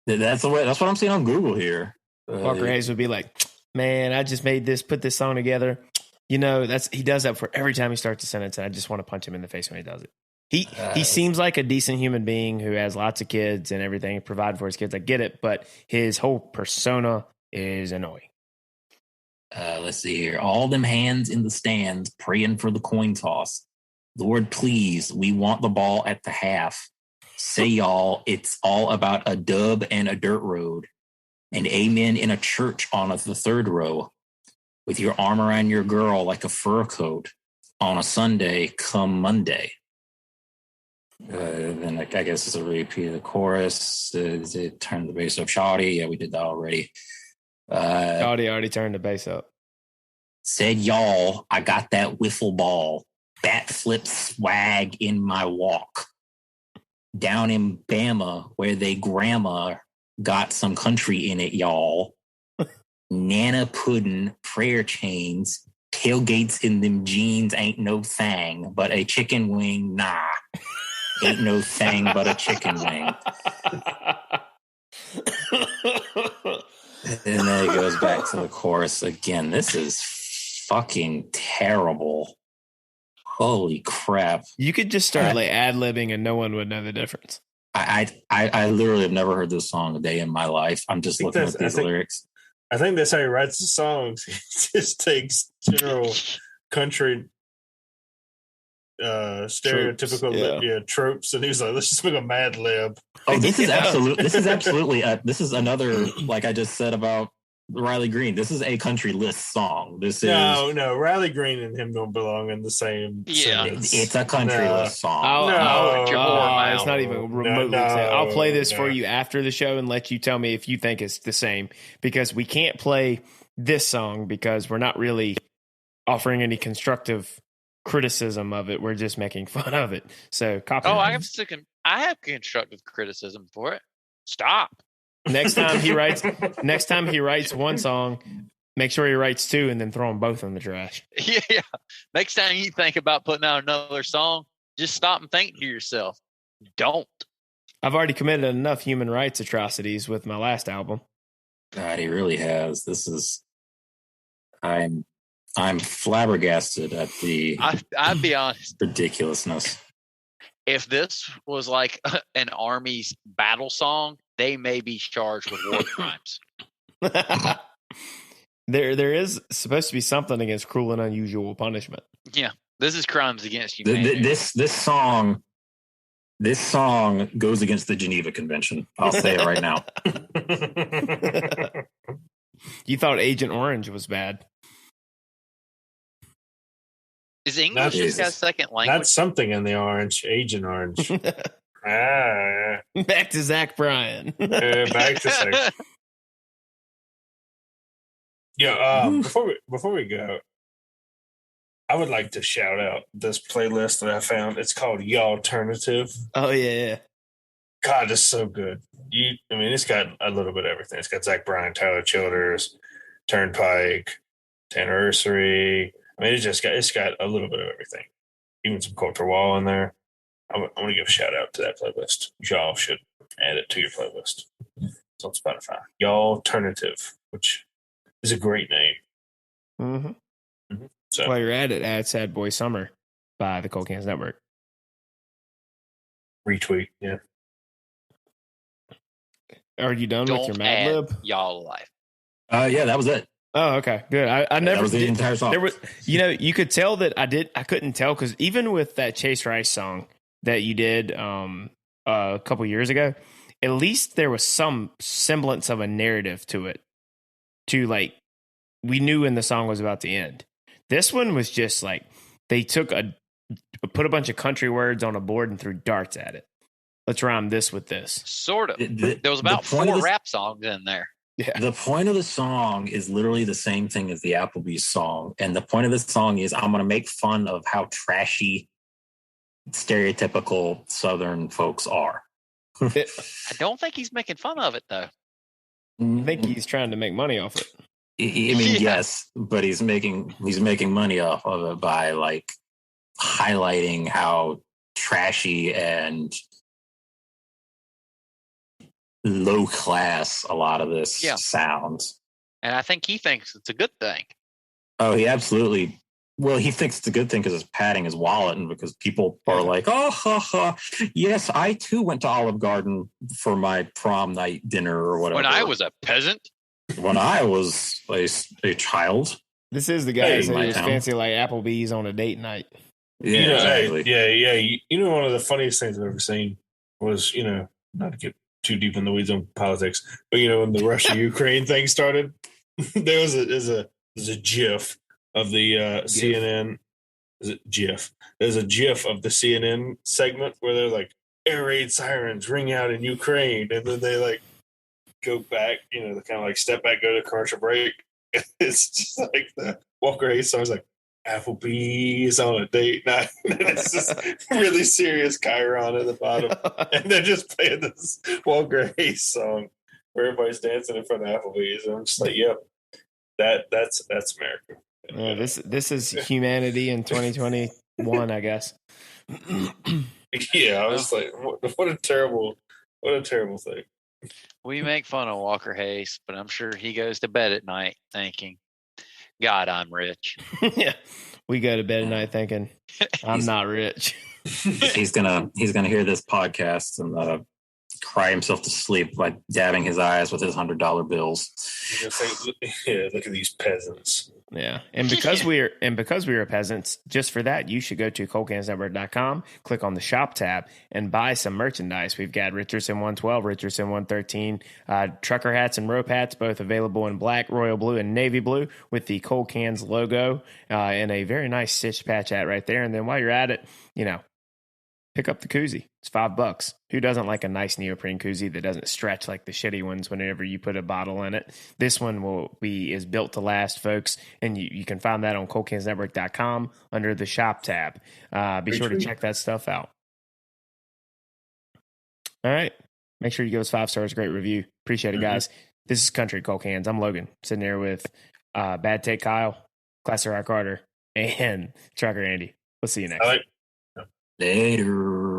That's what I'm seeing on Google here. Walker Hayes would be like, "Man, I just put this song together." You know, he does that for every time he starts a sentence, and I just want to punch him in the face when he does it. He seems like a decent human being who has lots of kids and everything, provide for his kids. I get it, but his whole persona is annoying. Let's see here. All them hands in the stands praying for the coin toss. Lord, please, we want the ball at the half. Say y'all, it's all about a dub and a dirt road. And amen in a church on the third row. With your arm around your girl like a fur coat. On a Sunday, come Monday. Then I guess it's a repeat of the chorus. It turned the bass up. Shawty, yeah, we did that already. Cody already turned the bass up. Said y'all, I got that wiffle ball. Bat flip swag in my walk. Down in Bama, where they grandma got some country in it, y'all. Nana pudding, prayer chains, tailgates in them jeans ain't no thing, but a chicken wing, nah. Ain't no thing but a chicken wing. And then it goes back to the chorus again. This is fucking terrible. Holy crap. You could just start ad-libbing and no one would know the difference. I literally have never heard this song a day in my life. I'm just looking at these lyrics. I think that's how he writes the songs. He just takes general country stereotypical tropes, and he's like, let's just make a Mad Lib. Oh, this is absolutely another, like I just said about Riley Green. This is a country list song. No, Riley Green and him don't belong in the same sentence. It's a country list song. It's not even remotely. I'll play this for you after the show and let you tell me if you think it's the same, because we can't play this song because we're not really offering any constructive criticism of it. We're just making fun of it. So I have constructive criticism for it. Stop. Next time he writes one song, make sure he writes two and then throw them both in the trash. Yeah. Next time you think about putting out another song, just stop and think to yourself. Don't. I've already committed enough human rights atrocities with my last album. God, he really has. I'm flabbergasted at the I'll be honest. ridiculousness. if this was like an Army's battle song, they may be charged with war crimes. There is supposed to be something against cruel and unusual punishment. Yeah, this is crimes against humanity. This song goes against the Geneva Convention. I'll say it right now. You thought Agent Orange was bad. Is English just got a second language? That's something in the orange, Agent Orange. Back to Zach Bryan. Back to Zach. Yeah, before we go, I would like to shout out this playlist that I found. It's called Y'Alternative. Oh yeah. God, it's so good. It's got a little bit of everything. It's got Zach Bryan, Tyler Childers, Turnpike, Tannersary. It's got a little bit of everything. Even some Culture Wall in there. I want to give a shout out to that playlist. Y'all should add it to your playlist. It's on Spotify. Y'Alternative, which is a great name. Mm-hmm. Mm-hmm. So while you're at it, add Sad Boy Summer by the Cold Cans Network. Retweet, yeah. Are you done with your Mad Lib? Y'all alive. Yeah, that was it. Oh, okay, good. I never that was the did, entire song. There was, you could tell that I couldn't tell because even with that Chase Rice song that you did a couple years ago, at least there was some semblance of a narrative to it. To like, we knew when the song was about to end. This one was just like they put a bunch of country words on a board and threw darts at it. Let's rhyme this with this. Sort of. There was about 4 rap songs in there. Yeah. The point of the song is literally the same thing as the Applebee's song. And the point of the song is I'm going to make fun of how trashy, stereotypical Southern folks are. I don't think he's making fun of it, though. I think he's trying to make money off it. Yes, but he's making money off of it by like highlighting how trashy and low class a lot of this sounds. And I think he thinks it's a good thing. Oh, he absolutely. Well, he thinks it's a good thing because it's padding his wallet and because people are like, oh, ha, ha. Yes, I too went to Olive Garden for my prom night dinner or whatever. When I was a peasant. When I was a child. This is the guy who was fancy like Applebee's on a date night. Yeah, exactly. Yeah. One of the funniest things I've ever seen was, not to get too deep in the weeds on politics, but when the Russia-Ukraine thing started, there was a GIF of the CNN. Is it GIF? There's a GIF of the CNN segment where they're like, air raid sirens ring out in Ukraine, and then they like go back, they kind of like step back, go to commercial break. It's just like the Walker Hayes song is like, Applebee's on a date night. And it's this really serious Chiron at the bottom. And they're just playing this Walker Hayes song where everybody's dancing in front of Applebee's. And I'm just like, yep, that's America. Yeah, this is humanity in 2021, I guess. Yeah, I was like, what a terrible thing. We make fun of Walker Hayes, but I'm sure he goes to bed at night thinking, God, I'm rich. Yeah, we go to bed at night thinking, I'm not rich. He's gonna hear this podcast and cry himself to sleep by dabbing his eyes with his $100 bills. Yeah, look at these peasants. Yeah, and because we are peasants, just for that, you should go to coldcansnetwork.com, click on the shop tab, and buy some merchandise. We've got Richardson 112, Richardson 113, trucker hats and rope hats, both available in black, royal blue, and navy blue with the Cold Cans logo and a very nice stitched patch hat right there. And then while you're at it, pick up the koozie. It's $5. Who doesn't like a nice neoprene koozie that doesn't stretch like the shitty ones whenever you put a bottle in it? This one is built to last, folks, and you can find that on coldcansnetwork.com under the shop tab. Be sure to check that stuff out. All right. Make sure you give us 5 stars. Great review. Appreciate it, guys. This is Country Cold Cans. I'm Logan, sitting here with Bad Take Kyle, Classic Rock Carter, and Trucker Andy. We'll see you next time. Later.